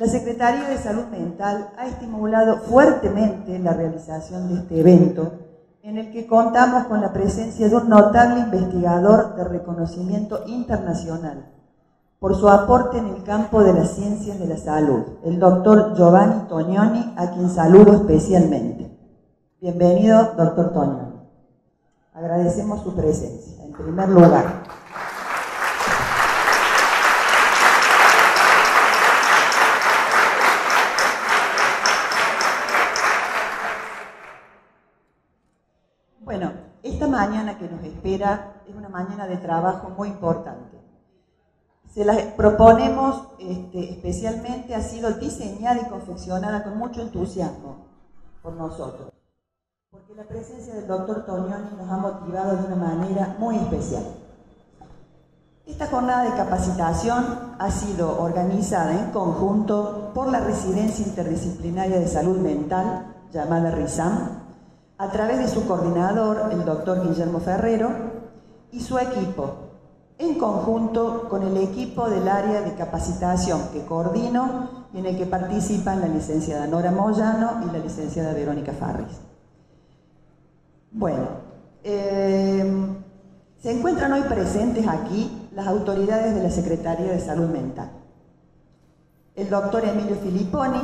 La Secretaría de Salud Mental ha estimulado fuertemente la realización de este evento, en el que contamos con la presencia de un notable investigador de reconocimiento internacional por su aporte en el campo de las ciencias de la salud, el doctor Giovanni Tognoni, a quien saludo especialmente. Bienvenido, doctor Tognoni. Agradecemos su presencia, en primer lugar. Bueno, esta mañana que nos espera es una mañana de trabajo muy importante. Se la proponemos especialmente, ha sido diseñada y confeccionada con mucho entusiasmo por nosotros, porque la presencia del doctor Tognoni nos ha motivado de una manera muy especial. Esta jornada de capacitación ha sido organizada en conjunto por la Residencia Interdisciplinaria de Salud Mental, llamada RISAM, a través de su coordinador, el doctor Guillermo Ferrero, y su equipo, en conjunto con el equipo del área de capacitación que coordino y en el que participan la licenciada Nora Moyano y la licenciada Verónica Farris. Bueno, se encuentran hoy presentes aquí las autoridades de la Secretaría de Salud Mental. El doctor Emilio Filipponi,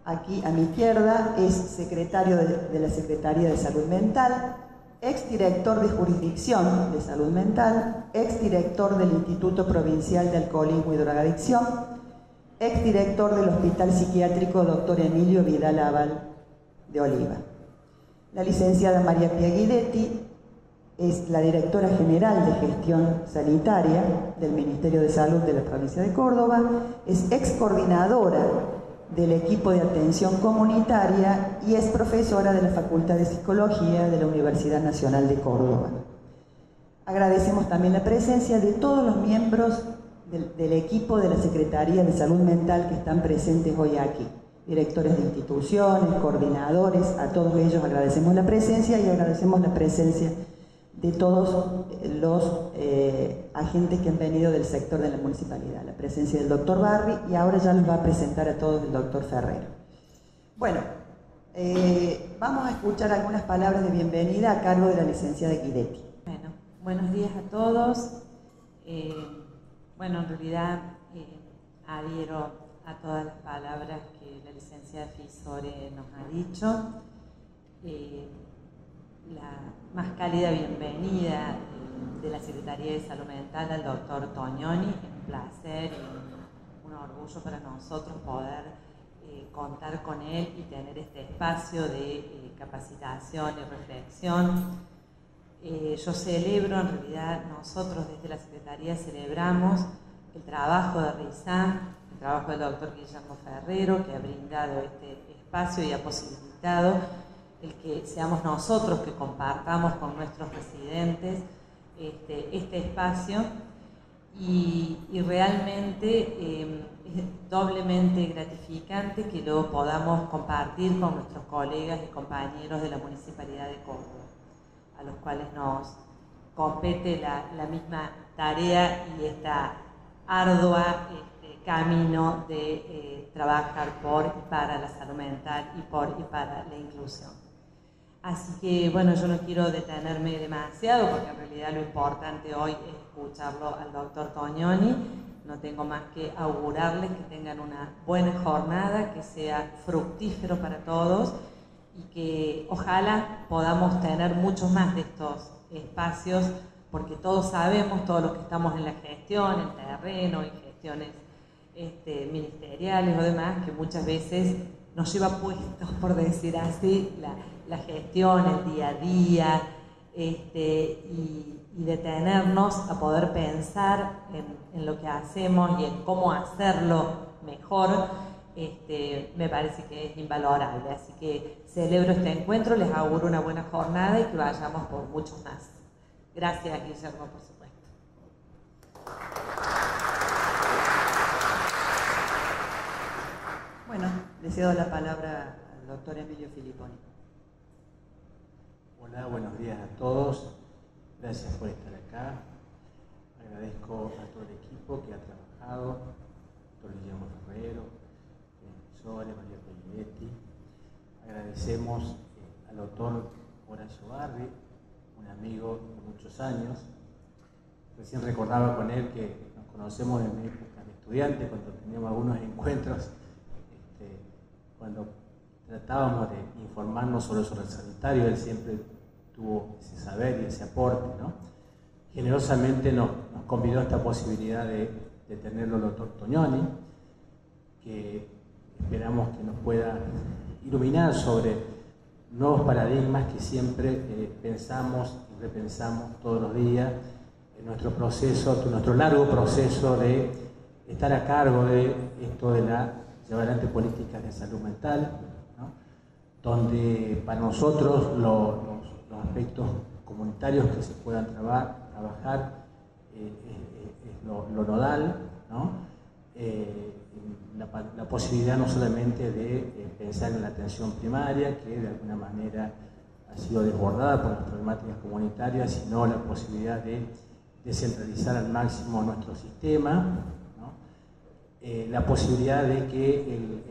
aquí a mi izquierda, es secretario de la Secretaría de Salud Mental, exdirector de Jurisdicción de Salud Mental, exdirector del Instituto Provincial de Alcoholismo y Drogadicción, exdirector del Hospital Psiquiátrico Dr. Emilio Vidal Aval de Oliva. La licenciada María Pia Guidetti es la directora general de Gestión Sanitaria del Ministerio de Salud de la provincia de Córdoba, es ex coordinadora del equipo de atención comunitaria y es profesora de la Facultad de Psicología de la Universidad Nacional de Córdoba. Agradecemos también la presencia de todos los miembros del equipo de la Secretaría de Salud Mental que están presentes hoy aquí. Directores de instituciones, coordinadores, a todos ellos agradecemos la presencia y agradecemos la presencia de todos los agentes que han venido del sector de la municipalidad, la presencia del doctor Barri, y ahora ya nos va a presentar a todos el doctor Ferrero. Bueno, vamos a escuchar algunas palabras de bienvenida a cargo de la licenciada Guidetti. Bueno, buenos días a todos. Bueno, en realidad adhiero a todas las palabras que la licenciada Fisore nos ha dicho. La más cálida bienvenida de la Secretaría de Salud Mental al doctor Tognoni. Es un placer y un orgullo para nosotros poder contar con él y tener este espacio de capacitación y reflexión. Yo celebro, en realidad nosotros desde la Secretaría celebramos el trabajo de RISAM, el trabajo del doctor Guillermo Ferrero, que ha brindado este espacio y ha posibilitado el que seamos nosotros que compartamos con nuestros residentes este espacio y realmente es doblemente gratificante que lo podamos compartir con nuestros colegas y compañeros de la Municipalidad de Córdoba, a los cuales nos compete la misma tarea y esta ardua camino de trabajar por y para la salud mental y por y para la inclusión. Así que, bueno, yo no quiero detenerme demasiado porque en realidad lo importante hoy es escucharlo al doctor Tognoni. No tengo más que augurarles que tengan una buena jornada, que sea fructífero para todos y que ojalá podamos tener muchos más de estos espacios, porque todos sabemos, todos los que estamos en la gestión, en terreno, en gestiones ministeriales o demás, que muchas veces nos lleva puestos, por decir así, la gestión, el día a día, y detenernos a poder pensar en lo que hacemos y en cómo hacerlo mejor, me parece que es invalorable. Así que celebro este encuentro, les auguro una buena jornada y que vayamos por muchos más. Gracias, Guillermo, por supuesto. Bueno, le cedo la palabra al doctor Emilio Filipponi. Hola, buenos días a todos. Gracias por estar acá. Agradezco a todo el equipo que ha trabajado, doctor Guillermo Ferrero, profesores, María Pelletti. Agradecemos al doctor Horacio Barri, un amigo de muchos años. Recién recordaba con él que nos conocemos en mi época de estudiante, cuando teníamos algunos encuentros, cuando tratábamos de informarnos sobre el sanitario. Él siempre tuvo ese saber y ese aporte, ¿no? Generosamente nos convidó a esta posibilidad de tenerlo el doctor Tognoni, que esperamos que nos pueda iluminar sobre nuevos paradigmas que siempre pensamos y repensamos todos los días en nuestro proceso, nuestro largo proceso de estar a cargo de esto de llevar adelante políticas de salud mental, ¿no? Donde para nosotros los aspectos comunitarios que se puedan trabajar es lo nodal, ¿no? La posibilidad no solamente de pensar en la atención primaria, que de alguna manera ha sido desbordada por las problemáticas comunitarias, sino la posibilidad de descentralizar al máximo nuestro sistema, ¿no? La posibilidad de que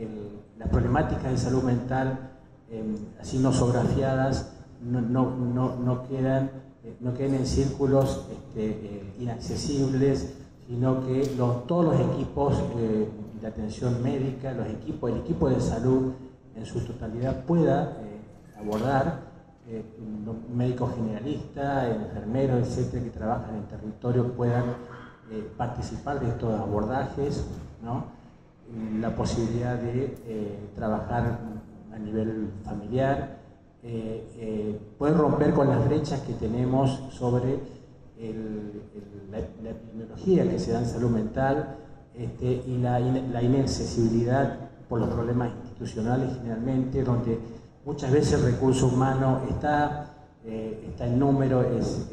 las problemáticas de salud mental, así nosografiadas, no queden en círculos inaccesibles, sino que todos los equipos de atención médica, el equipo de salud en su totalidad pueda abordar, médicos generalistas, enfermeros, etcétera, que trabajan en el territorio puedan participar de estos abordajes, ¿no? La posibilidad de trabajar a nivel familiar, poder romper con las brechas que tenemos sobre la epidemiología que se da en salud mental, y la inaccesibilidad por los problemas institucionales generalmente, donde muchas veces el recurso humano está en número, es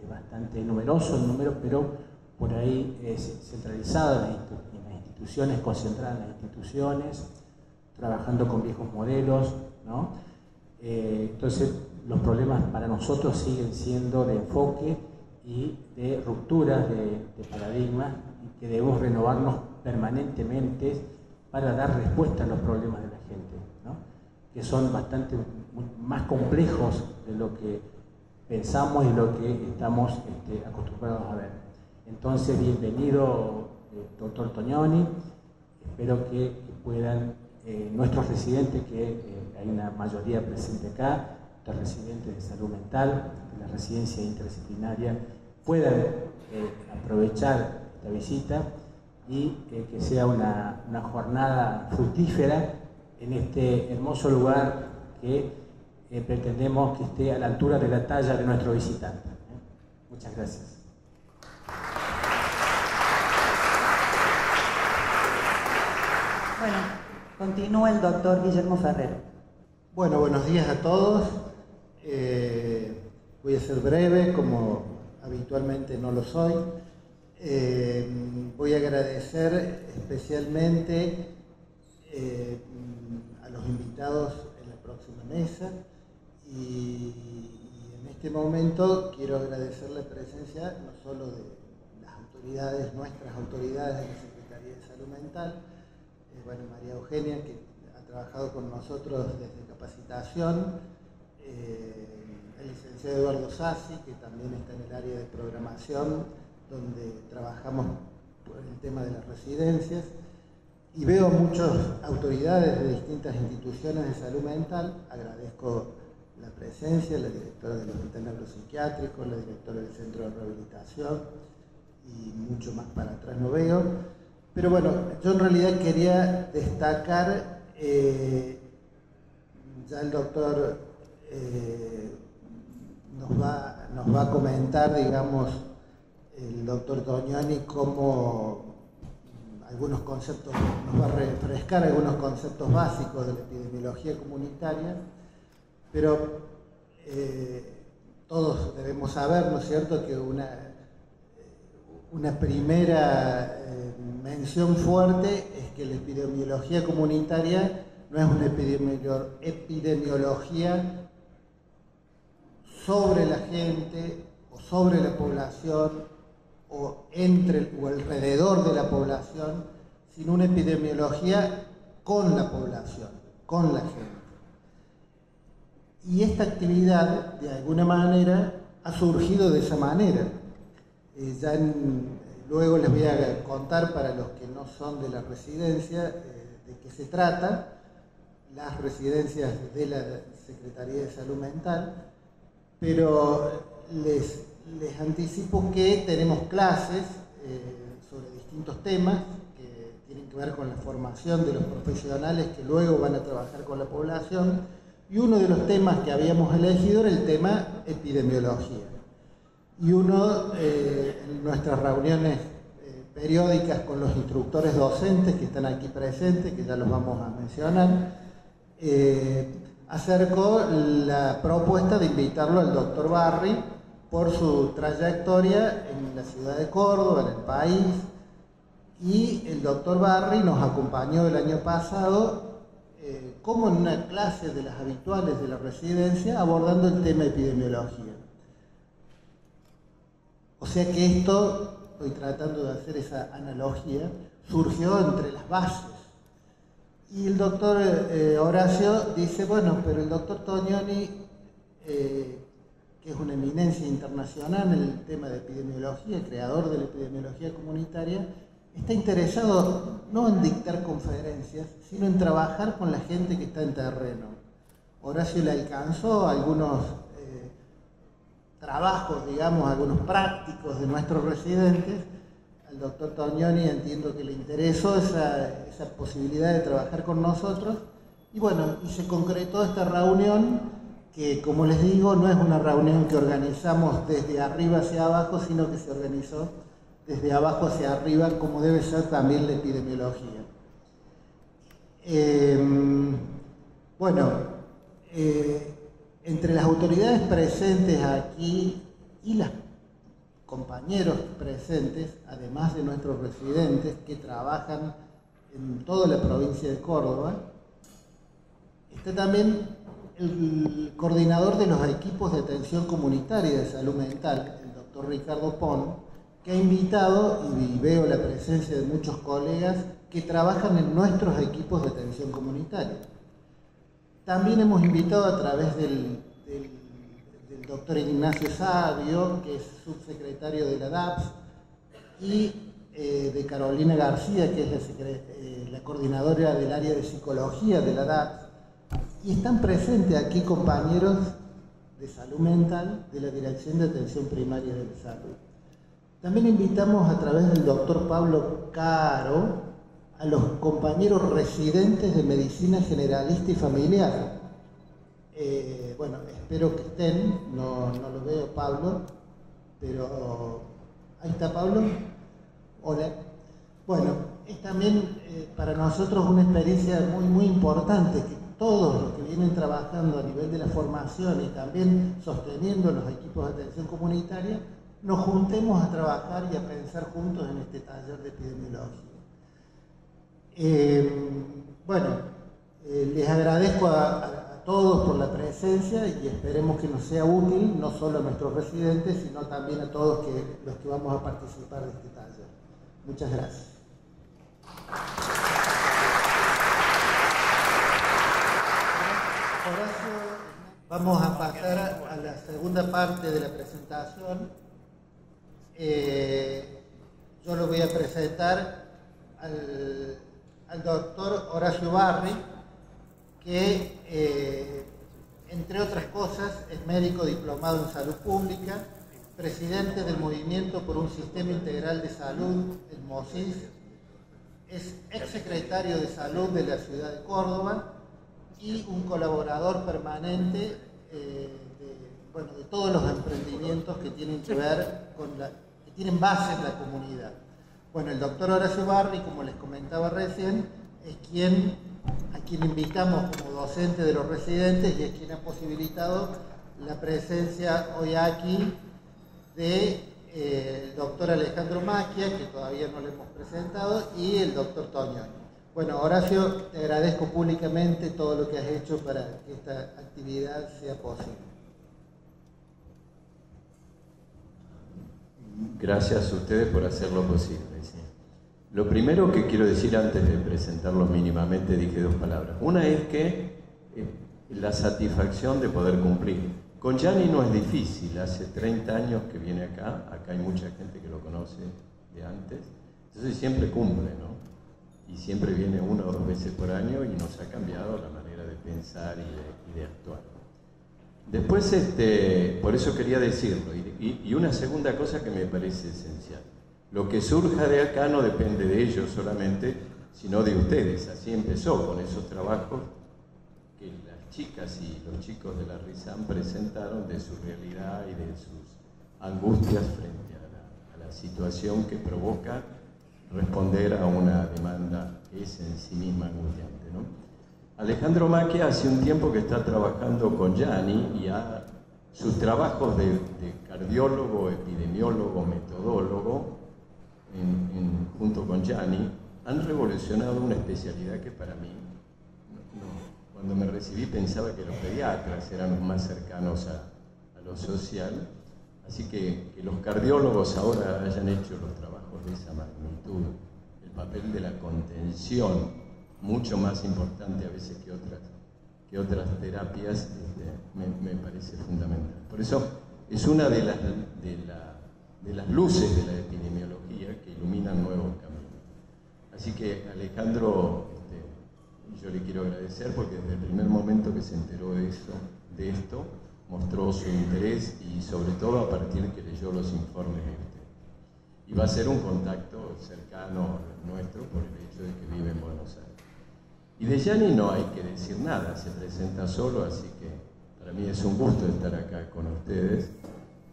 bastante numeroso el número, pero por ahí es centralizado en las instituciones, concentrado en las instituciones, trabajando con viejos modelos, ¿no? Entonces los problemas para nosotros siguen siendo de enfoque y de rupturas de paradigmas, y que debemos renovarnos permanentemente para dar respuesta a los problemas de la gente, ¿no? Que son bastante más complejos de lo que pensamos y lo que estamos acostumbrados a ver. Entonces, bienvenido, doctor Tognoni. Espero que puedan nuestros residentes, que hay una mayoría presente acá, los residentes de salud mental, de la residencia interdisciplinaria, puedan aprovechar esta visita y que sea una jornada fructífera en este hermoso lugar que pretendemos que esté a la altura de la talla de nuestro visitante. Muchas gracias. Bueno, continúa el doctor Guillermo Ferrer. Bueno, buenos días a todos. Voy a ser breve, como habitualmente no lo soy. Voy a agradecer especialmente a los invitados en la próxima mesa, y en este momento quiero agradecer la presencia no solo de las autoridades, nuestras autoridades de la Secretaría de Salud Mental, bueno, María Eugenia, que ha trabajado con nosotros desde capacitación, el licenciado Eduardo Sassi, que también está en el área de programación, donde trabajamos por el tema de las residencias, y veo muchas autoridades de distintas instituciones de salud mental. Agradezco la presencia, la directora del Hospital Neuropsiquiátrico, la directora del Centro de Rehabilitación, y mucho más para atrás no veo. Pero bueno, yo en realidad quería destacar, ya el doctor nos va a comentar, digamos, el doctor Tognoni, cómo algunos conceptos, nos va a refrescar algunos conceptos básicos de la epidemiología comunitaria, pero todos debemos saber, ¿no es cierto?, que una primera mención fuerte es que la epidemiología comunitaria no es una epidemiología sobre la gente o sobre la población o alrededor de la población, sino una epidemiología con la población, con la gente. Y esta actividad, de alguna manera, ha surgido de esa manera. Luego les voy a contar, para los que no son de la residencia, de qué se trata, las residencias de la Secretaría de Salud Mental, pero les anticipo que tenemos clases sobre distintos temas que tienen que ver con la formación de los profesionales que luego van a trabajar con la población, y uno de los temas que habíamos elegido era el tema epidemiología. Y uno, en nuestras reuniones periódicas con los instructores docentes que están aquí presentes, que ya los vamos a mencionar, acercó la propuesta de invitarlo al doctor Barry por su trayectoria en la ciudad de Córdoba, en el país, y el doctor Barry nos acompañó el año pasado como en una clase de las habituales de la residencia, abordando el tema epidemiología. O sea que esto, estoy tratando de hacer esa analogía, surgió entre las bases. Y el doctor Horacio dice, bueno, pero el doctor Tognoni, que es una eminencia internacional en el tema de epidemiología, creador de la epidemiología comunitaria, está interesado no en dictar conferencias, sino en trabajar con la gente que está en terreno. Horacio le alcanzó algunos trabajos, digamos, algunos prácticos de nuestros residentes. Al doctor Tognoni entiendo que le interesó esa posibilidad de trabajar con nosotros, y bueno, y se concretó esta reunión que, como les digo, no es una reunión que organizamos desde arriba hacia abajo, sino que se organizó desde abajo hacia arriba, como debe ser también la epidemiología. Entre las autoridades presentes aquí y los compañeros presentes, además de nuestros residentes que trabajan en toda la provincia de Córdoba, está también el coordinador de los equipos de atención comunitaria de salud mental, el doctor Ricardo Pon, que ha invitado, y veo la presencia de muchos colegas que trabajan en nuestros equipos de atención comunitaria. También hemos invitado a través del doctor Ignacio Sabio, que es subsecretario de la DAPS, y de Carolina García, que es la coordinadora del área de psicología de la DAPS, y están presentes aquí compañeros de salud mental de la Dirección de Atención Primaria de la Salud. También invitamos a través del doctor Pablo Caro a los compañeros residentes de Medicina Generalista y Familiar. Bueno, espero que estén, no lo veo Pablo, pero ahí está Pablo. Hola. Bueno, es también para nosotros una experiencia muy importante que todos los que vienen trabajando a nivel de la formación y también sosteniendo los equipos de atención comunitaria, nos juntemos a trabajar y a pensar juntos en este taller de epidemiología. Les agradezco a todos por la presencia y esperemos que nos sea útil, no solo a nuestros residentes, sino también a todos los que vamos a participar de este taller. Muchas gracias. Horacio, vamos a pasar a la segunda parte de la presentación. Yo lo voy a presentar al doctor Horacio Barry, que entre otras cosas es médico diplomado en salud pública, presidente del Movimiento por un Sistema Integral de Salud, el MOSIS, es exsecretario de Salud de la ciudad de Córdoba y un colaborador permanente de todos los emprendimientos que tienen que ver con que tienen base en la comunidad. Bueno, el doctor Horacio Barry, como les comentaba recién, es a quien invitamos como docente de los residentes y es quien ha posibilitado la presencia hoy aquí del doctor Alejandro Macchia, que todavía no le hemos presentado, y el doctor Tognoni. Bueno, Horacio, te agradezco públicamente todo lo que has hecho para que esta actividad sea posible. Gracias a ustedes por hacerlo posible. ¿Sí? Lo primero que quiero decir antes de presentarlo mínimamente, dije dos palabras. Una es que la satisfacción de poder cumplir. Con Gianni no es difícil, hace 30 años que viene acá hay mucha gente que lo conoce de antes, entonces siempre cumple, ¿no? Y siempre viene 1 o 2 veces por año y nos ha cambiado la manera de pensar y de actuar. Después, por eso quería decirlo, y una segunda cosa que me parece esencial. Lo que surja de acá no depende de ellos solamente, sino de ustedes. Así empezó con esos trabajos que las chicas y los chicos de la RISAM presentaron de su realidad y de sus angustias frente a la situación que provoca responder a una demanda que es en sí misma angustiante, ¿no? Alejandro Macchia hace un tiempo que está trabajando con Gianni y sus trabajos de cardiólogo, epidemiólogo, metodólogo, junto con Gianni, han revolucionado una especialidad que para mí, cuando me recibí pensaba que los pediatras eran los más cercanos a lo social, así que los cardiólogos ahora hayan hecho los trabajos de esa magnitud, el papel de la contención, mucho más importante a veces que otras terapias, me parece fundamental. Por eso es una de las luces de la epidemiología que iluminan nuevos caminos. Así que Alejandro, yo le quiero agradecer porque desde el primer momento que se enteró de esto, mostró su interés y sobre todo a partir que leyó los informes de usted. Y va a ser un contacto cercano nuestro por el hecho de que vive en Buenos Aires. Y de Gianni no hay que decir nada, se presenta solo, así que para mí es un gusto estar acá con ustedes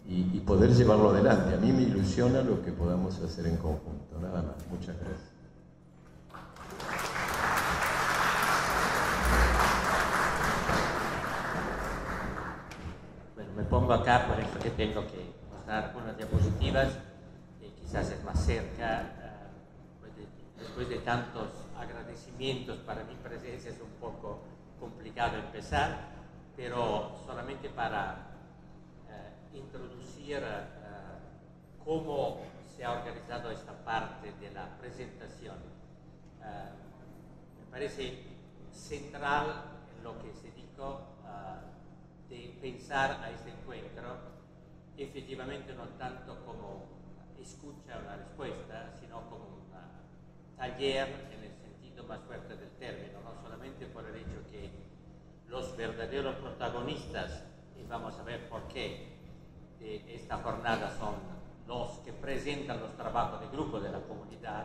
y poder llevarlo adelante. A mí me ilusiona lo que podamos hacer en conjunto, nada más. Muchas gracias. Bueno, me pongo acá por eso que tengo que mostrar unas diapositivas que quizás es más cerca. Después de tantos agradecimientos, para mi presencia es un poco complicado empezar, pero solamente para introducir cómo se ha organizado esta parte de la presentación. Me parece central en lo que se dijo de pensar a este encuentro efectivamente no tanto como escucha una respuesta, sino como un taller en el sentido más fuerte del término, no solamente por el hecho que los verdaderos protagonistas, y vamos a ver por qué, de esta jornada son los que presentan los trabajos de grupo de la comunidad.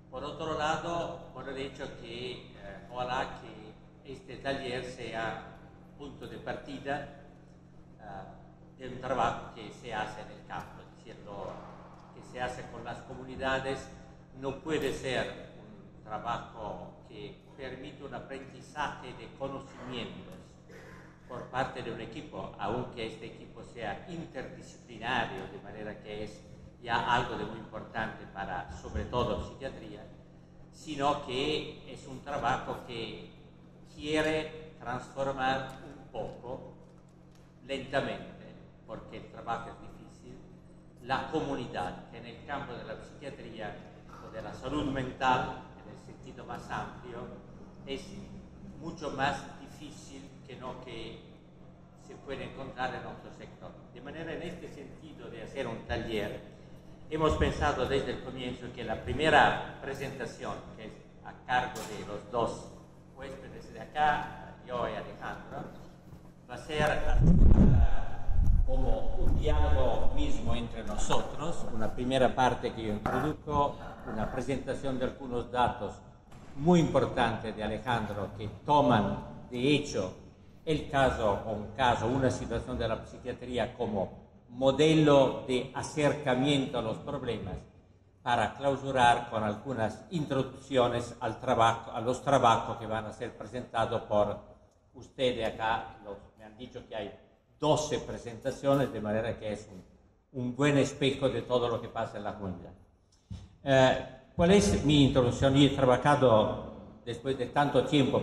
Por otro lado, por el hecho que ojalá que este taller sea punto de partida de un trabajo que se hace en el campo, es decir, lo que se hace con las comunidades no puede ser un trabajo que permite un aprendizaje de conocimientos por parte de un equipo, aunque este equipo sea interdisciplinario, de manera que es ya algo de muy importante para, sobre todo, psiquiatría, sino que es un trabajo que quiere transformar un poco, lentamente, porque el trabajo es difícil, la comunidad, que en el campo de la psiquiatría o de la salud mental, en el sentido más amplio, es mucho más difícil que no que se puede encontrar en otro sector. De manera, en este sentido de hacer un taller, hemos pensado desde el comienzo que la primera presentación, que es a cargo de los dos huéspedes de acá, yo y Alejandro, va a ser como un diálogo mismo entre nosotros, una primera parte que yo introduzco, una presentación de algunos datos muy importantes de Alejandro que toman, de hecho, el caso o un caso, una situación de la psiquiatría como modelo de acercamiento a los problemas para clausurar con algunas introducciones al trabajo, a los trabajos que van a ser presentados por ustedes acá. Me han dicho que hay 12 presentaciones, de manera que es un buen espejo de todo lo que pasa en la comunidad. ¿Cuál es mi introducción? Yo he trabajado después de tanto tiempo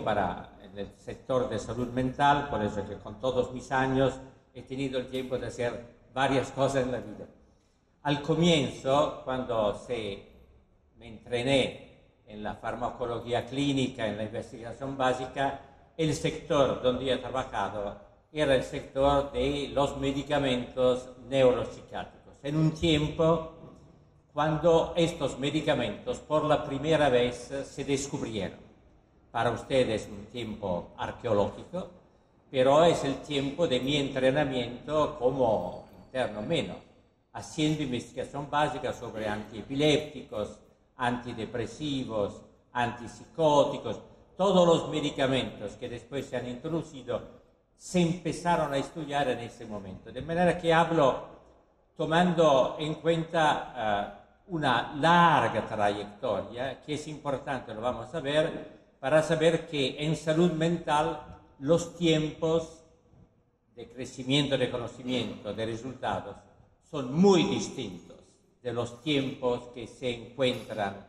en el sector de salud mental, por eso que con todos mis años he tenido el tiempo de hacer varias cosas en la vida. Al comienzo, cuando me me entrené en la farmacología clínica, en la investigación básica, el sector donde he trabajado era el sector de los medicamentos neuropsiquiátricos. En un tiempo cuando estos medicamentos por la primera vez se descubrieron. Para ustedes un tiempo arqueológico, pero es el tiempo de mi entrenamiento como interno menos, haciendo investigación básica sobre antiepilépticos, antidepresivos, antipsicóticos, todos los medicamentos que después se han introducido se empezaron a estudiar en ese momento. De manera que hablo tomando en cuenta una larga trayectoria que es importante, lo vamos a ver, para saber que en salud mental los tiempos de crecimiento, de conocimiento, de resultados son muy distintos de los tiempos que se encuentran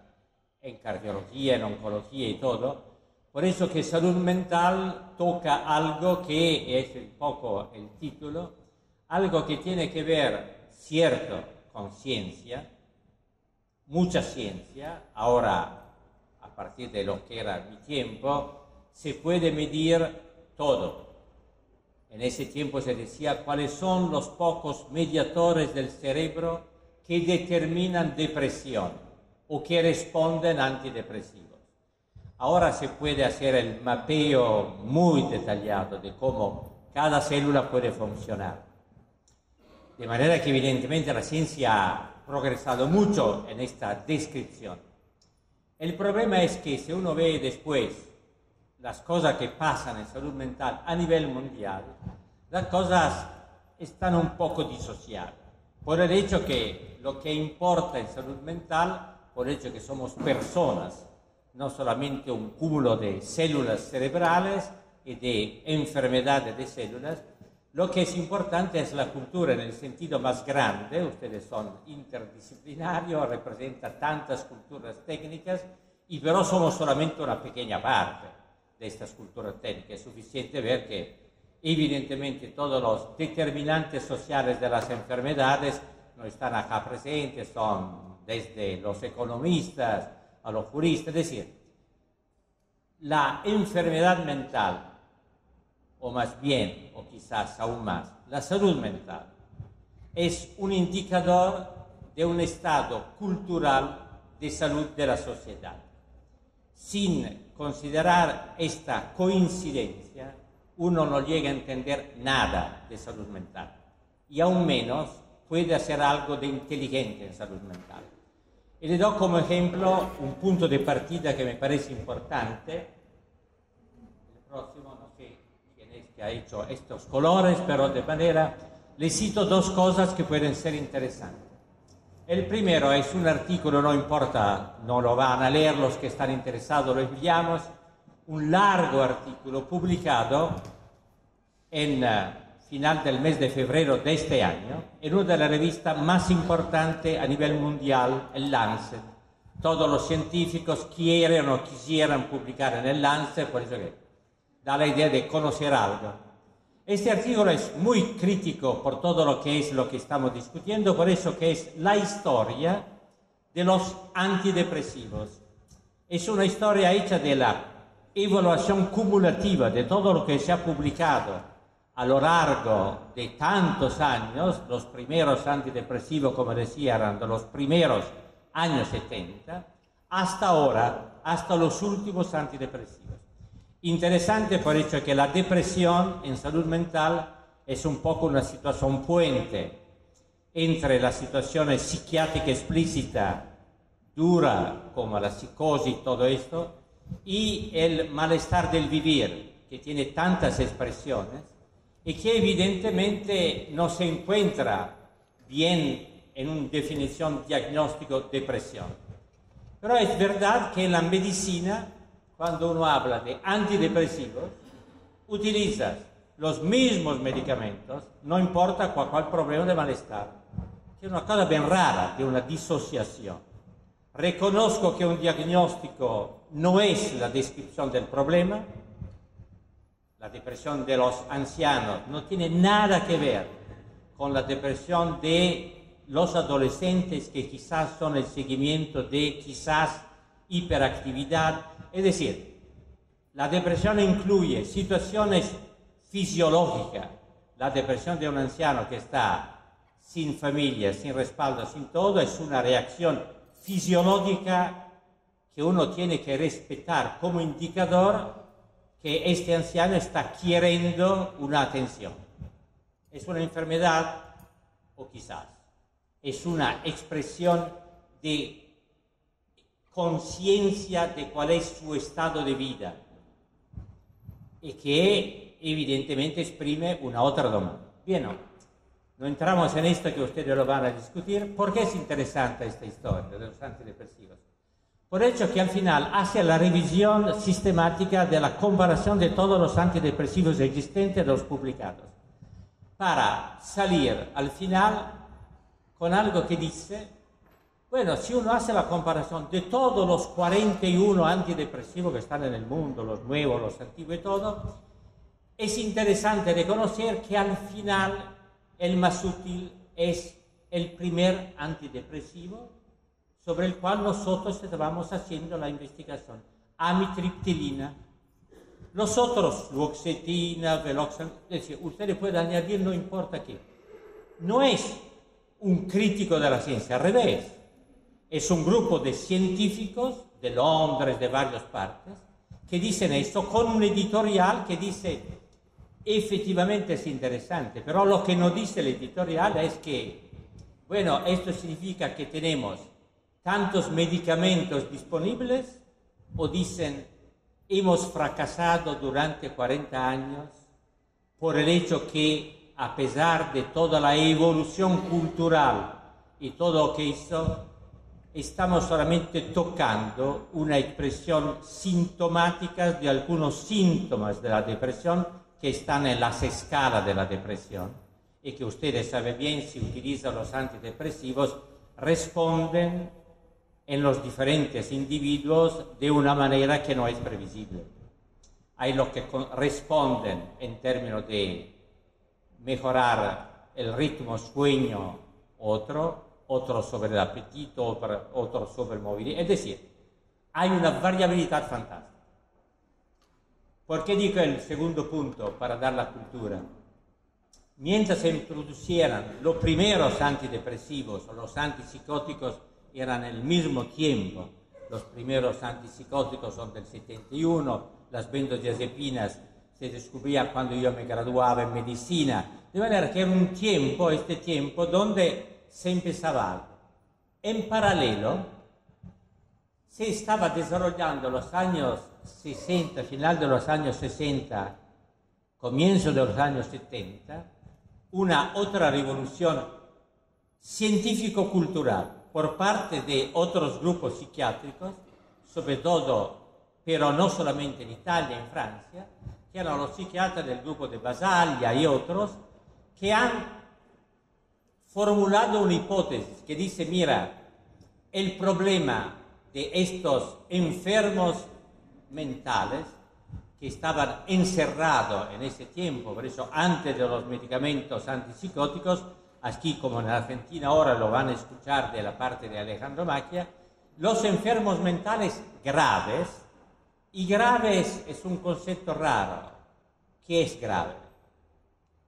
en cardiología, en oncología y todo. Por eso que salud mental toca algo que es un poco el título, algo que tiene que ver, cierto, con ciencia, mucha ciencia. Ahora, a partir de lo que era mi tiempo, se puede medir todo. En ese tiempo se decía cuáles son los pocos mediadores del cerebro que determinan depresión o que responden antidepresivos. Ahora se puede hacer el mapeo muy detallado de cómo cada célula puede funcionar. De manera que evidentemente la ciencia ha progresado mucho en esta descripción. El problema es que si uno ve después las cosas que pasan en salud mental a nivel mundial, las cosas están un poco disociadas. Por el hecho que lo que importa en salud mental, por el hecho que somos personas, no solamente un cúmulo de células cerebrales y de enfermedades de células, lo que es importante es la cultura en el sentido más grande. Ustedes son interdisciplinarios, representan tantas culturas técnicas, y pero somos solamente una pequeña parte de estas culturas técnicas. Es suficiente ver que evidentemente todos los determinantes sociales de las enfermedades no están acá presentes, son desde los economistas a los juristas. Es decir, la enfermedad mental, o más bien, o quizás aún más, la salud mental, es un indicador de un estado cultural de salud de la sociedad. Sin considerar esta coincidencia, uno no llega a entender nada de salud mental, y aún menos puede hacer algo de inteligente en salud mental. Y le doy como ejemplo un punto de partida que me parece importante. El próximo, no sé quién es que ha hecho estos colores, pero de manera, le cito dos cosas que pueden ser interesantes. El primero es un artículo, no importa, no lo van a leer los que están interesados, lo enviamos, un largo artículo publicado en final del mes de febrero de este año, en una de las revistas más importantes a nivel mundial, el Lancet. Todos los científicos quieren o quisieran publicar en el Lancet, por eso que da la idea de conocer algo. Este artículo es muy crítico por todo lo que es lo que estamos discutiendo, por eso que es la historia de los antidepresivos. Es una historia hecha de la evaluación cumulativa de todo lo que se ha publicado a lo largo de tantos años. Los primeros antidepresivos, como decía, eran de los primeros años 70, hasta ahora, hasta los últimos antidepresivos. Interesante por el hecho que la depresión en salud mental es un poco una situación puente entre la situación psiquiátrica explícita, dura, como la psicosis y todo esto, y el malestar del vivir, que tiene tantas expresiones, y que evidentemente no se encuentra bien en una definición diagnóstico de depresión. Pero es verdad que en la medicina, cuando uno habla de antidepresivos, utiliza los mismos medicamentos, no importa cuál problema de malestar, que es una cosa bien rara, de una disociación. Reconozco que un diagnóstico no es la descripción del problema. La depresión de los ancianos no tiene nada que ver con la depresión de los adolescentes que quizás son el seguimiento de quizás hiperactividad. Es decir, la depresión incluye situaciones fisiológicas. La depresión de un anciano que está sin familia, sin respaldo, sin todo, es una reacción fisiológica que uno tiene que respetar como indicador que este anciano está queriendo una atención. Es una enfermedad o quizás es una expresión de conciencia de cuál es su estado de vida y que evidentemente exprime una otra demanda. Bien, no entramos en esto que ustedes lo van a discutir. ¿Por qué es interesante esta historia de los antidepresivos? Por hecho que al final hace la revisión sistemática de la comparación de todos los antidepresivos existentes, de los publicados, para salir al final con algo que dice, bueno, si uno hace la comparación de todos los 41 antidepresivos que están en el mundo, los nuevos, los antiguos y todo, es interesante reconocer que al final el más útil es el primer antidepresivo sobre el cual nosotros estábamos haciendo la investigación, amitriptilina. Los otros, fluoxetina, veloxan, es decir, ustedes pueden añadir, no importa qué. No es un crítico de la ciencia, al revés. Es un grupo de científicos de Londres, de varias partes, que dicen esto con un editorial que dice, efectivamente es interesante, pero lo que no dice el editorial es que, bueno, esto significa que tenemos tantos medicamentos disponibles, o dicen, hemos fracasado durante 40 años por el hecho que, a pesar de toda la evolución cultural y todo lo que hizo, estamos solamente tocando una expresión sintomática de algunos síntomas de la depresión que están en las escalas de la depresión y que ustedes saben bien, si utilizan los antidepresivos, responden en los diferentes individuos de una manera que no es previsible. Hay los que responden en términos de mejorar el ritmo sueño, otro sobre el apetito, otro sobre el movilidad. Es decir, hay una variabilidad fantástica. ¿Por qué digo el segundo punto para dar la cultura? Mientras se introducieran los primeros antidepresivos o los antipsicóticos, eran al mismo tiempo. Los primeros antipsicóticos son del 71, las benzodiazepinas se descubría cuando yo me graduaba en medicina, de manera que era un tiempo, este tiempo, donde se empezaba algo. En paralelo, se estaba desarrollando los años 60, final de los años 60, comienzo de los años 70, una otra revolución científico-cultural por parte de otros grupos psiquiátricos, sobre todo, pero no solamente en Italia, en Francia, que eran los psiquiatras del grupo de Basaglia y otros, que han formulado una hipótesis que dice, mira, el problema de estos enfermos mentales que estaban encerrados en ese tiempo, por eso antes de los medicamentos antipsicóticos, aquí como en Argentina ahora lo van a escuchar de la parte de Alejandro Macchia, los enfermos mentales graves, y graves es un concepto raro. ¿Qué es grave?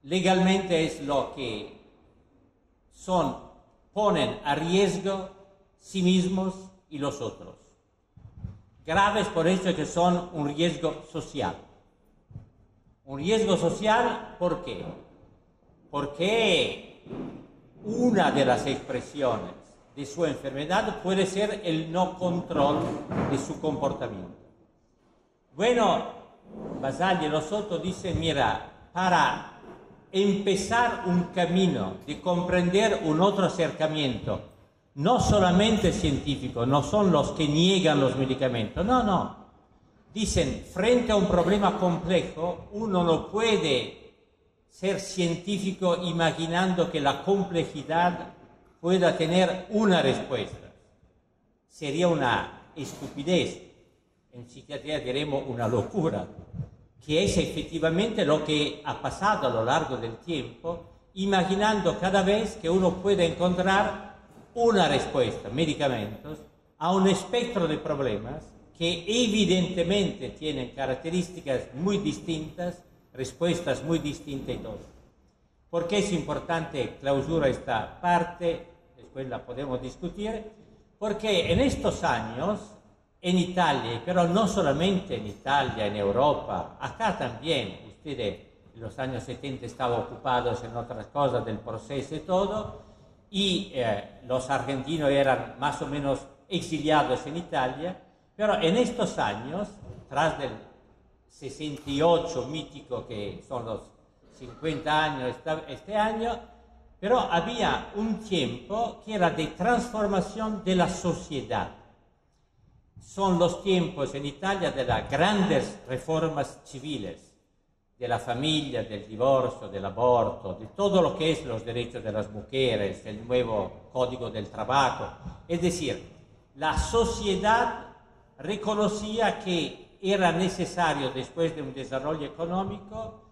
Legalmente es lo que ponen a riesgo sí mismos y los otros. Graves por eso que son un riesgo social. Un riesgo social, ¿por qué? Porque una de las expresiones de su enfermedad puede ser el no control de su comportamiento. Bueno, Basaglia y los otros dicen, mira, para empezar un camino de comprender un otro acercamiento, no solamente científico, no son los que niegan los medicamentos, no. Dicen, frente a un problema complejo, uno no puede ser científico imaginando que la complejidad pueda tener una respuesta. Sería una estupidez. En psiquiatría diremos una locura, que es efectivamente lo que ha pasado a lo largo del tiempo imaginando cada vez que uno puede encontrar una respuesta, medicamentos, a un espectro de problemas que evidentemente tienen características muy distintas, respuestas muy distintas y todo. ¿Por qué es importante clausura esta parte? Después la podemos discutir. Porque en estos años, en Italia, pero no solamente en Italia, en Europa, acá también, ustedes en los años 70 estaban ocupados en otras cosas del proceso y todo, y los argentinos eran más o menos exiliados en Italia, pero en estos años, tras del 68 mítico, que son los 50 años este año, pero había un tiempo que era de transformación de la sociedad. Son los tiempos en Italia de las grandes reformas civiles, de la familia, del divorcio, del aborto, de todo lo que es los derechos de las mujeres, el nuevo Código del Trabajo. Es decir, la sociedad reconocía que era necesario, después de un desarrollo económico,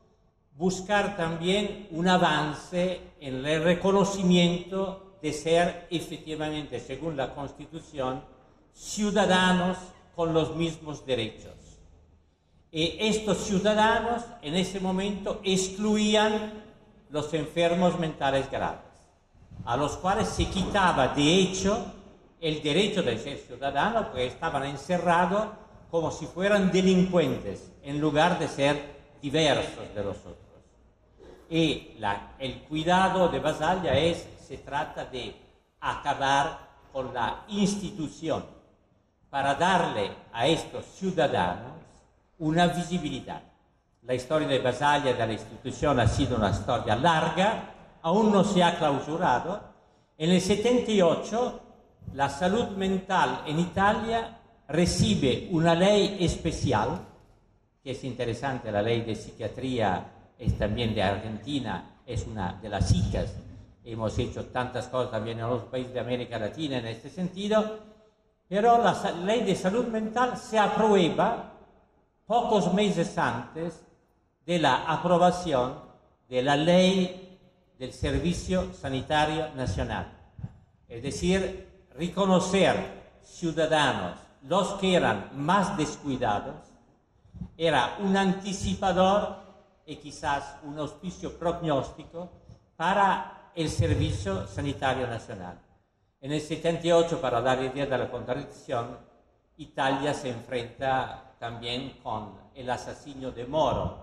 buscar también un avance en el reconocimiento de ser efectivamente, según la Constitución, ciudadanos con los mismos derechos. Y estos ciudadanos en ese momento excluían los enfermos mentales graves, a los cuales se quitaba de hecho el derecho de ser ciudadano, porque estaban encerrados como si fueran delincuentes, en lugar de ser diversos de los otros. Y el cuidado de Basaglia se trata de acabar con la institución para darle a estos ciudadanos una visibilidad. La historia de Basaglia, de la institución, ha sido una historia larga, aún no se ha clausurado. En el 78 la salud mental en Italia recibe una ley especial, que es interesante, la ley de psiquiatría es también de Argentina, es una de las ICAs. Hemos hecho tantas cosas también en los países de América Latina en este sentido, pero la ley de salud mental se aprueba pocos meses antes de la aprobación de la ley del Servicio Sanitario Nacional. Es decir, reconocer ciudadanos, los que eran más descuidados, era un anticipador y quizás un auspicio prognóstico para el Servicio Sanitario Nacional. En el 78, para dar idea de la contradicción, Italia se enfrenta también con el asesino de Moro,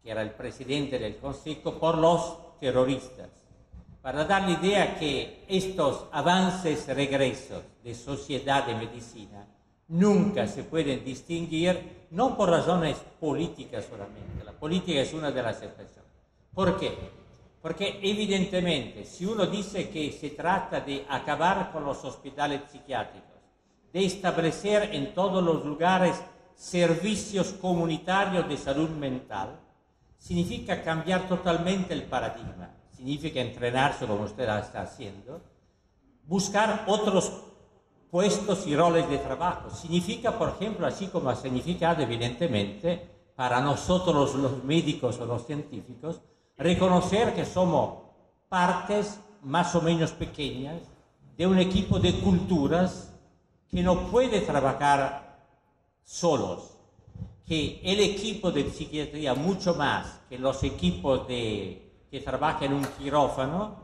que era el presidente del Consejo, por los terroristas. Para dar la idea que estos avances regresos de sociedad y medicina nunca se pueden distinguir, no por razones políticas solamente. La política es una de las excepciones. ¿Por qué? Porque evidentemente, si uno dice que se trata de acabar con los hospitales psiquiátricos, de establecer en todos los lugares servicios comunitarios de salud mental, significa cambiar totalmente el paradigma, significa entrenarse como usted está haciendo, buscar otros puestos y roles de trabajo. Significa, por ejemplo, así como ha significado evidentemente para nosotros los médicos o los científicos, reconocer que somos partes más o menos pequeñas de un equipo de culturas que no puede trabajar solos, que el equipo de psiquiatría, mucho más que los equipos que trabajan en un quirófano,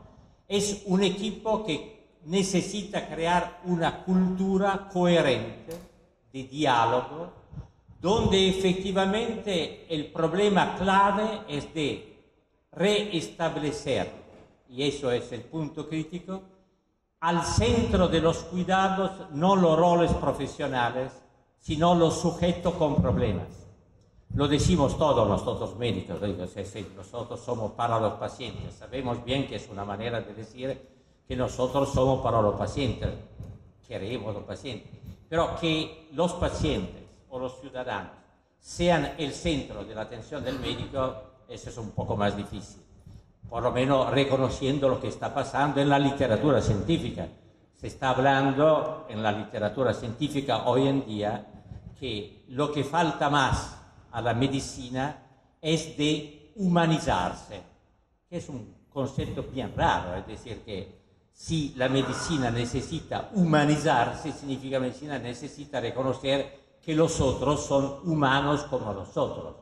es un equipo que necesita crear una cultura coherente de diálogo, donde efectivamente el problema clave es de reestablecer, y eso es el punto crítico, al centro de los cuidados no los roles profesionales, sino los sujetos con problemas. Lo decimos todos nosotros médicos, nosotros somos para los pacientes, sabemos bien que es una manera de decir que nosotros somos para los pacientes, queremos los pacientes, pero que los pacientes o los ciudadanos sean el centro de la atención del médico, eso es un poco más difícil, por lo menos reconociendo lo que está pasando en la literatura científica. Se está hablando en la literatura científica hoy en día que lo que falta más a la medicina es de humanizarse, que es un concepto bien raro, es decir, que si la medicina necesita humanizarse, significa que la medicina necesita reconocer que los otros son humanos como nosotros.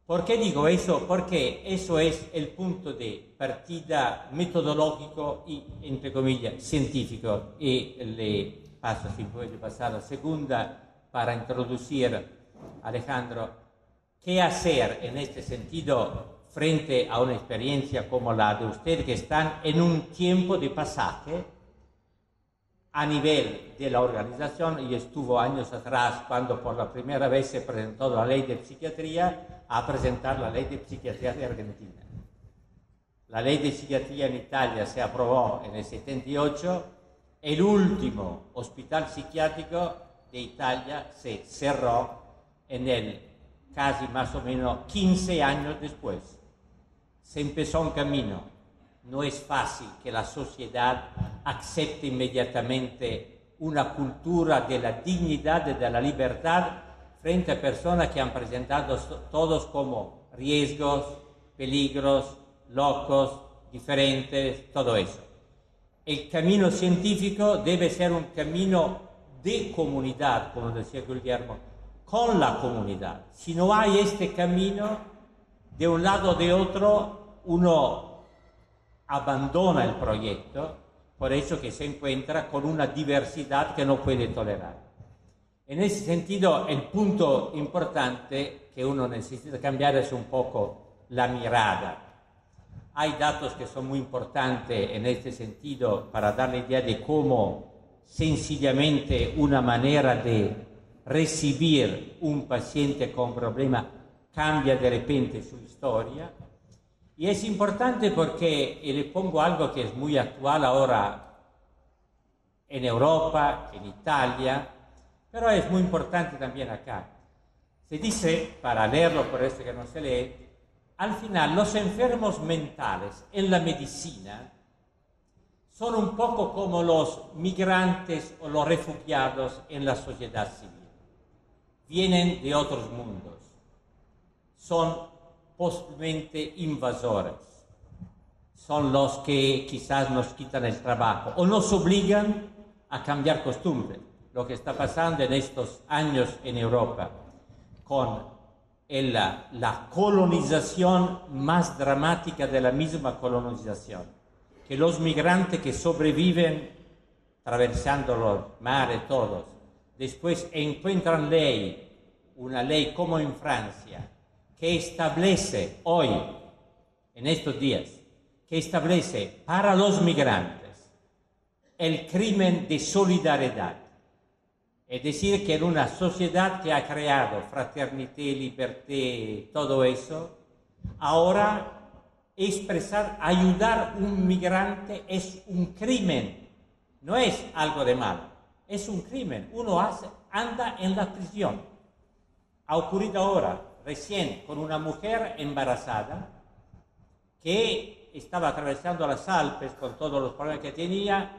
¿Por qué digo eso? Porque eso es el punto de partida metodológico y, entre comillas, científico. Y le paso, si puede pasar la segunda, para introducir a Alejandro, qué hacer en este sentido frente a una experiencia como la de usted, que están en un tiempo de pasaje a nivel de la organización, y estuvo años atrás cuando por la primera vez se presentó la ley de psiquiatría, a presentar la ley de psiquiatría de Argentina. La ley de psiquiatría en Italia se aprobó en el 78, el último hospital psiquiátrico de Italia se cerró en el casi más o menos 15 años después. Se empezó un camino. No es fácil que la sociedad acepte inmediatamente una cultura de la dignidad y de la libertad frente a personas que han presentado todos como riesgos, peligros, locos, diferentes, todo eso. El camino científico debe ser un camino de comunidad, como decía Guillermo, con la comunidad. Si no hay este camino, de un lado o de otro, uno abandona el proyecto, por eso que se encuentra con una diversidad que no puede tolerar. En ese sentido, el punto importante que uno necesita cambiar es un poco la mirada. Hay datos que son muy importantes en este sentido para dar la idea de cómo sencillamente una manera de recibir un paciente con problema cambia de repente su historia. Y es importante porque, y le pongo algo que es muy actual ahora en Europa, en Italia, pero es muy importante también acá. Se dice, para leerlo por eso que no se lee, al final los enfermos mentales en la medicina son un poco como los migrantes o los refugiados en la sociedad civil. Vienen de otros mundos, son posiblemente invasores, son los que quizás nos quitan el trabajo o nos obligan a cambiar costumbres. Lo que está pasando en estos años en Europa con la colonización más dramática de la misma colonización, que los migrantes que sobreviven atravesando los mares todos, después encuentran una ley como en Francia, que establece hoy, en estos días, que establece para los migrantes el crimen de solidaridad. Es decir, que en una sociedad que ha creado fraternidad, libertad, todo eso, ahora ayudar a un migrante es un crimen, no es algo de malo, es un crimen. Uno anda en la prisión. Ha ocurrido ahora, recién, con una mujer embarazada que estaba atravesando las Alpes con todos los problemas que tenía.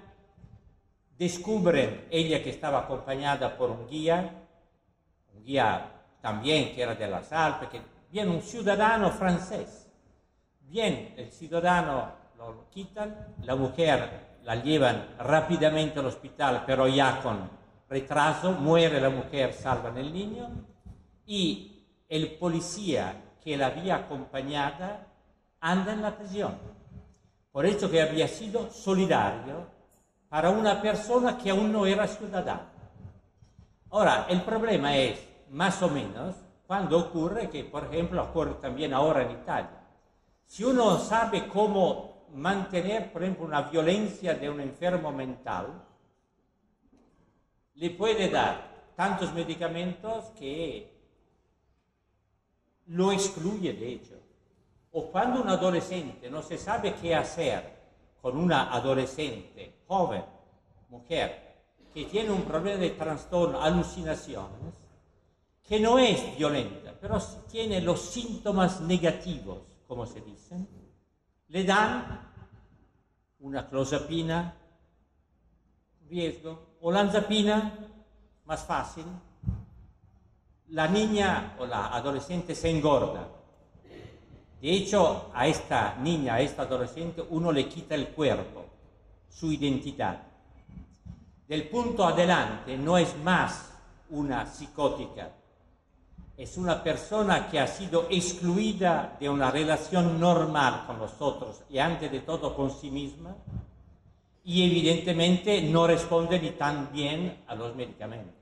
Descubren ella que estaba acompañada por un guía también que era de las Alpes, que viene un ciudadano francés. Bien, el ciudadano lo quitan, la mujer la llevan rápidamente al hospital, pero ya con retraso, muere la mujer, salvan el niño, y el policía que la había acompañada anda en la prisión. Por eso que había sido solidario para una persona que aún no era ciudadana. Ahora, el problema es, más o menos, cuando ocurre, que por ejemplo ocurre también ahora en Italia. Si uno sabe cómo mantener, por ejemplo, una violencia de un enfermo mental, le puede dar tantos medicamentos que lo excluye, de hecho. O cuando un adolescente no se sabe qué hacer con una adolescente joven, mujer, que tiene un problema de trastorno, alucinaciones, que no es violenta, pero tiene los síntomas negativos, como se dicen, le dan una clozapina, riesgo, olanzapina, más fácil. La niña o la adolescente se engorda. De hecho, a esta niña, a esta adolescente, uno le quita el cuerpo, su identidad. Del punto adelante no es más una psicótica, es una persona que ha sido excluida de una relación normal con los otros y antes de todo con sí misma, y evidentemente no responde ni tan bien a los medicamentos.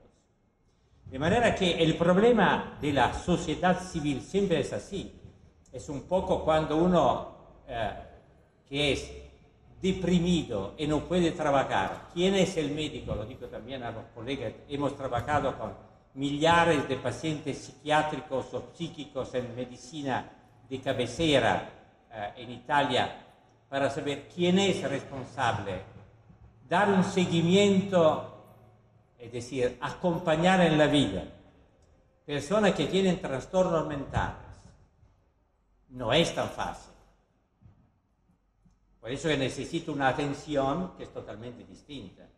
De manera que el problema de la sociedad civil siempre es así. Es un poco cuando uno que es deprimido y no puede trabajar. ¿Quién es el médico? Lo digo también a los colegas. Hemos trabajado con millares de pacientes psiquiátricos o psíquicos en medicina de cabecera en Italia para saber quién es responsable. Dar un seguimiento, es decir, acompañar en la vida personas que tienen trastornos mentales. No es tan fácil. Por eso necesita una atención que es totalmente distinta.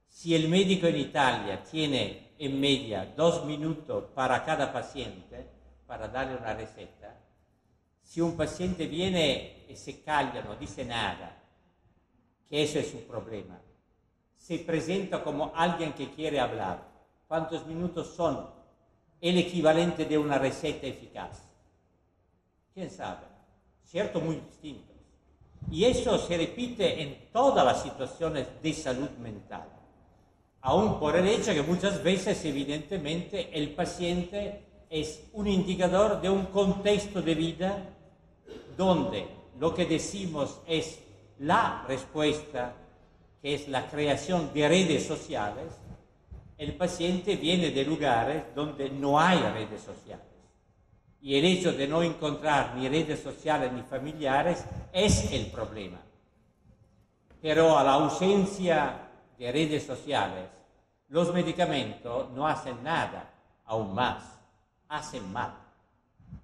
Si el médico en Italia tiene en media 2 minutos para cada paciente, para darle una receta, si un paciente viene y se calla, no dice nada, que eso es su problema, se presenta como alguien que quiere hablar, ¿cuántos minutos son el equivalente de una receta eficaz? ¿Quién sabe? Cierto, muy distintos. Y eso se repite en todas las situaciones de salud mental. Aún por el hecho que muchas veces, evidentemente, el paciente es un indicador de un contexto de vida donde lo que decimos es la respuesta, que es la creación de redes sociales. El paciente viene de lugares donde no hay redes sociales. Y el hecho de no encontrar ni redes sociales ni familiares es el problema. Pero a la ausencia de redes sociales, los medicamentos no hacen nada, aún más, hacen mal.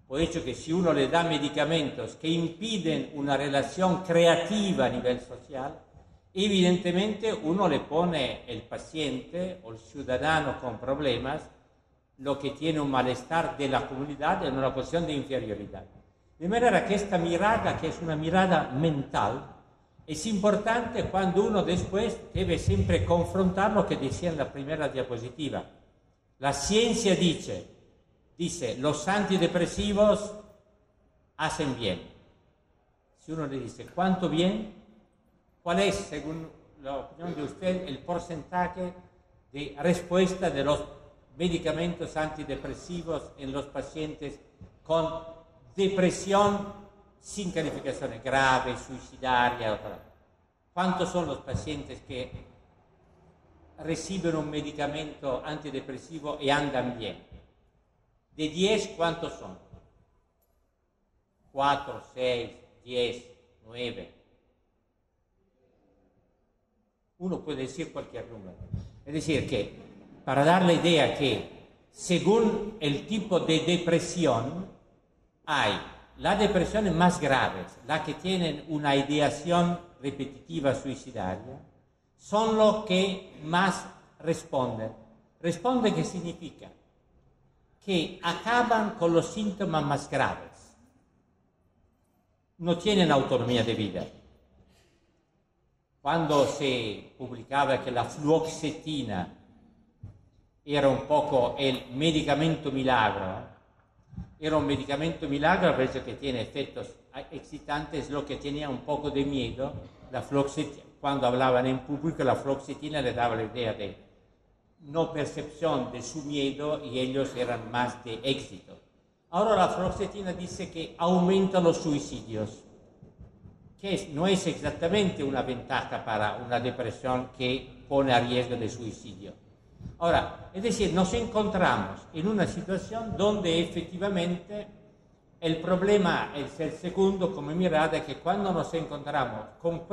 Por hecho que si uno le da medicamentos que impiden una relación creativa a nivel social, evidentemente uno le pone el paciente o el ciudadano con problemas, lo que tiene un malestar de la comunidad en una posición de inferioridad. De manera que esta mirada, que es una mirada mental, es importante cuando uno después debe siempre confrontar lo que decía en la primera diapositiva. La ciencia dice, los antidepresivos hacen bien. Si uno le dice, ¿cuánto bien? ¿Cuál es, según la opinión de usted, el porcentaje de respuesta de los medicamentos antidepresivos en los pacientes con depresión sin calificaciones graves, suicidaria, otra? ¿Cuántos son los pacientes que reciben un medicamento antidepresivo y andan bien? De 10, ¿cuántos son? 4, 6, 10, 9. Uno puede decir cualquier número. Es decir, que para dar la idea que según el tipo de depresión hay las depresiones más graves, las que tienen una ideación repetitiva suicidaria, son los que más responden. Responde, ¿qué significa? Que acaban con los síntomas más graves. No tienen autonomía de vida. Cuando se publicaba que la fluoxetina era un poco el medicamento milagro, era un medicamento milagro perché tiene efectos excitantes, lo que tenía un poco de miedo, la fluoxetina, cuando hablaban en público, la fluoxetina le daba la idea de no percepción de su miedo y ellos eran más de éxito. Ahora la fluoxetina dice que aumenta los suicidios, que no es exactamente una ventaja para una depresión que pone a riesgo de suicidio. Ahora, es decir, nos encontramos en una situación donde efectivamente el problema es el segundo como mirada, que cuando nos encontramos con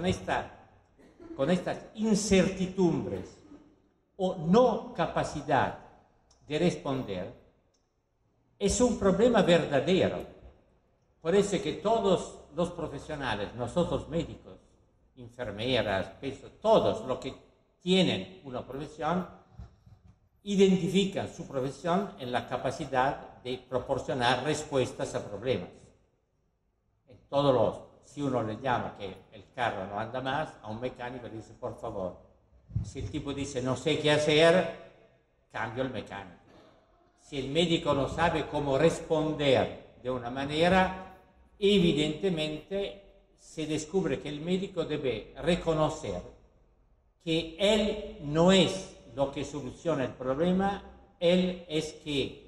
estas incertidumbres o no capacidad de responder, es un problema verdadero. Por eso que todos los profesionales, nosotros médicos, enfermeras, todos los que tienen una profesión, identifican su profesión en la capacidad de proporcionar respuestas a problemas. si uno le llama que el carro no anda más, a un mecánico le dice por favor. Si el tipo dice no sé qué hacer, cambio el mecánico. Si el médico no sabe cómo responder de una manera, evidentemente se descubre que el médico debe reconocer que él no es lo que soluciona el problema, él es que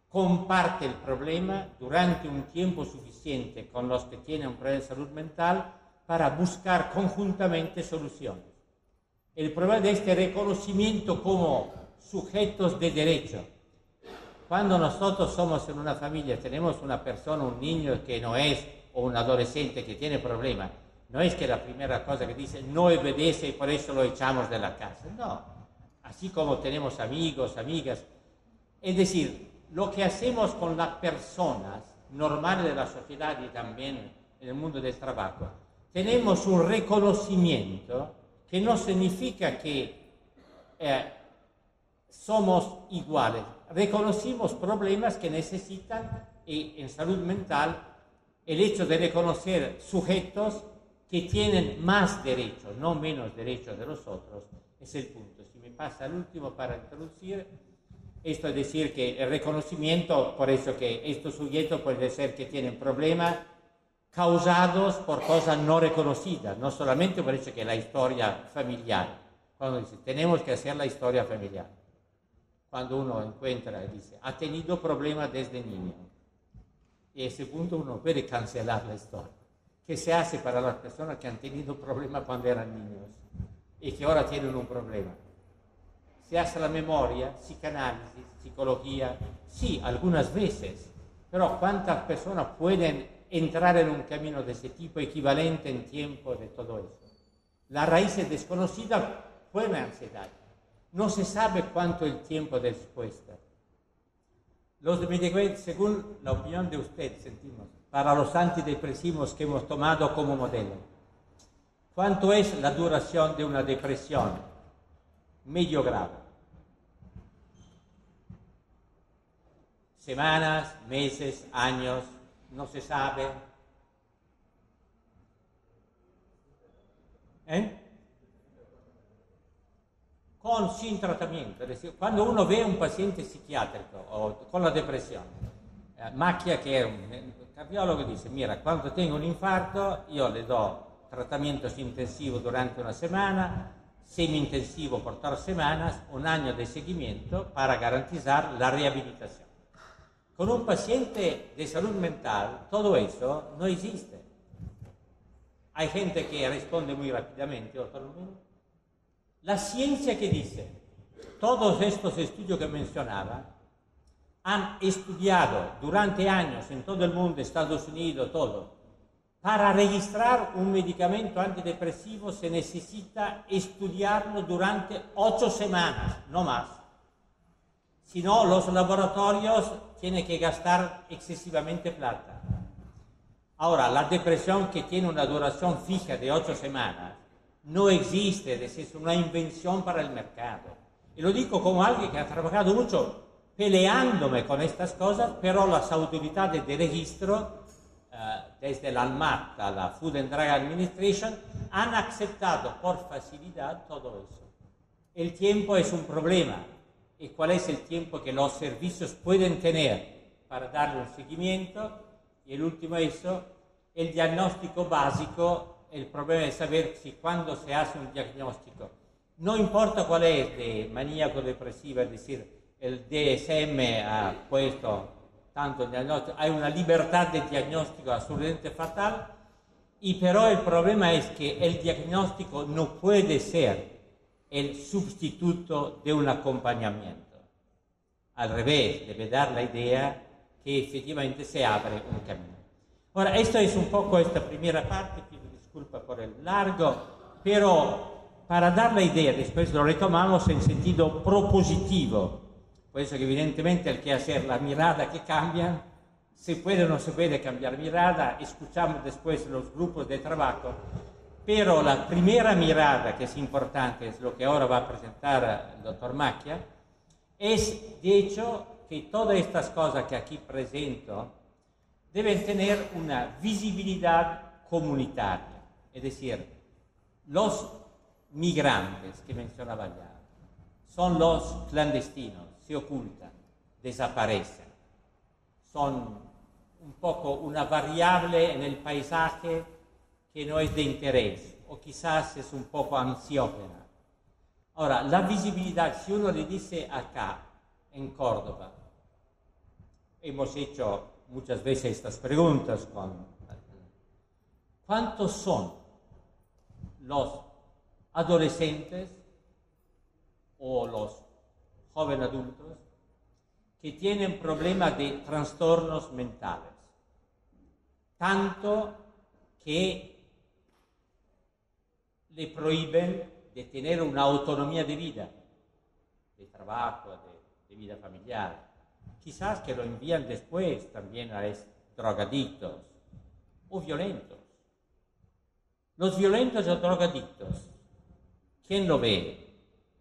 comparte el problema durante un tiempo suficiente con los que tienen un problema de salud mental para buscar conjuntamente soluciones. El problema de este reconocimiento como sujetos de derecho. Cuando nosotros somos en una familia, tenemos una persona, un niño que no es, o un adolescente que tiene problemas, no es que la primera cosa que dice no obedece y por eso lo echamos de la casa. No, así como tenemos amigos, amigas. Es decir, lo que hacemos con las personas normales de la sociedad y también en el mundo del trabajo, tenemos un reconocimiento que no significa que somos iguales. Reconocimos problemas que necesitan, y en salud mental, el hecho de reconocer sujetos que tienen más derechos, no menos derechos de los otros, es el punto. Si me pasa el último para introducir, esto es decir que el reconocimiento, por eso que estos sujetos pueden ser que tienen problemas causados por cosas no reconocidas, no solamente por eso que la historia familiar. Cuando dice, tenemos que hacer la historia familiar. Cuando uno encuentra y dice, ha tenido problemas desde niño. Y a ese punto uno puede cancelar la historia. ¿Qué se hace para las personas que han tenido problemas cuando eran niños y que ahora tienen un problema? Se hace la memoria, psicoanálisis, psicología, sí, algunas veces, pero ¿cuántas personas pueden entrar en un camino de ese tipo equivalente en tiempo de todo eso? La raíz es desconocida, fue una ansiedad. No se sabe cuánto el tiempo de respuesta. Los medicamentos, según la opinión de usted, sentimos, para los antidepresivos que hemos tomado como modelo, ¿cuánto es la duración de una depresión medio grave? Semanas, meses, años, no se sabe. Sin tratamiento, es decir, cuando uno ve un paciente psiquiátrico o con la depresión, Macchia, che è un cardiologo, dice, mira, quando tengo un infarto io le do tratamiento intensivo durante una semana, semi-intensivo por 3 semanas, un año de seguimiento para garantizar la rehabilitación. Con un paciente de salud mental, todo eso no existe. Hay gente que responde muy rápidamente, otros no. La ciencia que dice, todos estos estudios que mencionaba, han estudiado durante años en todo el mundo, Estados Unidos, todo. Para registrar un medicamento antidepresivo se necesita estudiarlo durante 8 semanas, no más. Si no, los laboratorios tienen que gastar excesivamente plata. Ahora, la depresión que tiene una duración fija de 8 semanas, no existe, es decir, es una invención para el mercado. Y lo digo como alguien que ha trabajado mucho peleándome con estas cosas, pero las autoridades de registro, desde la ANMAT a la Food and Drug Administration, han aceptado por facilidad todo eso. El tiempo es un problema. ¿Y cuál es el tiempo que los servicios pueden tener para darle un seguimiento? Y el último eso, el diagnóstico básico. El problema es saber si cuando se hace un diagnóstico, no importa cuál es, de maníaco-depresiva, es decir, el DSM ha puesto tanto diagnóstico, hay una libertad de diagnóstico absolutamente fatal, y pero el problema es que el diagnóstico no puede ser el sustituto de un acompañamiento. Al revés, debe dar la idea que efectivamente se abre un camino. Ahora, esto es un poco esta primera parte. Disculpa por el largo, pero para dar la idea, después lo retomamos en sentido propositivo. Por eso que evidentemente hay que hacer la mirada que cambian, se puede o no se puede cambiar mirada, escuchamos después los grupos de trabajo, pero la primera mirada que es importante, es lo que ahora va a presentar el doctor Macchia, es de hecho que todas estas cosas que aquí presento deben tener una visibilidad comunitaria. Es decir, los migrantes que mencionaba ya son los clandestinos, se ocultan, desaparecen, son un poco una variable en el paisaje que no es de interés o quizás es un poco ansiógena. Ahora, la visibilidad, si uno le dice acá, en Córdoba, hemos hecho muchas veces estas preguntas ¿cuántos son los adolescentes o los jóvenes adultos que tienen problemas de trastornos mentales? Tanto que le prohíben de tener una autonomía de vida, de trabajo, de vida familiar. Quizás que lo envían después también a drogadictos o violentos. Los violentos o drogadictos, ¿quién lo ve?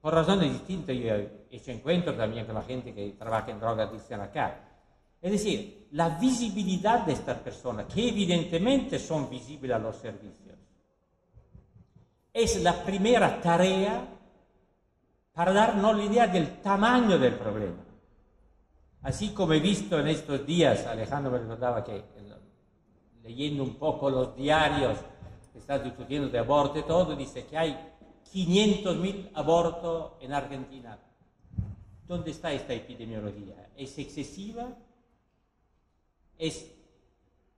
Por razones distintas, yo he hecho encuentros también con la gente que trabaja en drogadicción acá. Es decir, la visibilidad de estas personas, que evidentemente son visibles a los servicios, es la primera tarea para darnos la idea del tamaño del problema. Así como he visto en estos días, Alejandro me recordaba que leyendo un poco los diarios que están discutiendo de aborto y todo, dice que hay 500.000 abortos en Argentina. ¿Dónde está esta epidemiología? ¿Es excesiva? ¿Es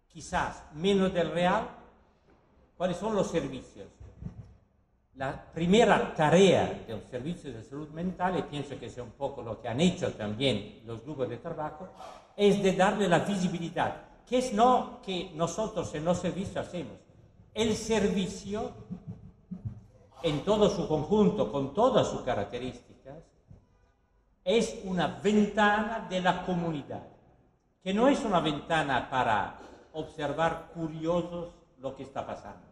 quizás menos del real? ¿Cuáles son los servicios? La primera tarea de los servicios de salud mental, y pienso que es un poco lo que han hecho también los grupos de trabajo, es de darle la visibilidad, que es no que nosotros en los servicios hacemos. El servicio, en todo su conjunto, con todas sus características, es una ventana de la comunidad, que no es una ventana para observar curiosos lo que está pasando,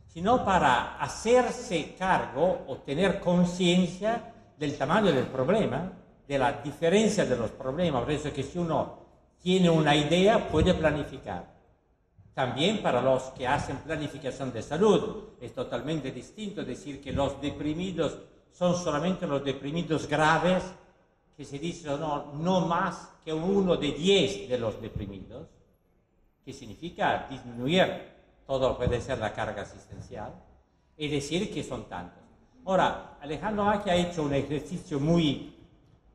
sino para hacerse cargo o tener conciencia del tamaño del problema, de la diferencia de los problemas. Por eso es que si uno tiene una idea, puede planificar. También para los que hacen planificación de salud, es totalmente distinto decir que los deprimidos son solamente los deprimidos graves, que se dice no más que 1 de 10 de los deprimidos, que significa disminuir todo lo que puede ser la carga asistencial, y decir que son tantos. Ahora, Alejandro aquí ha hecho un ejercicio muy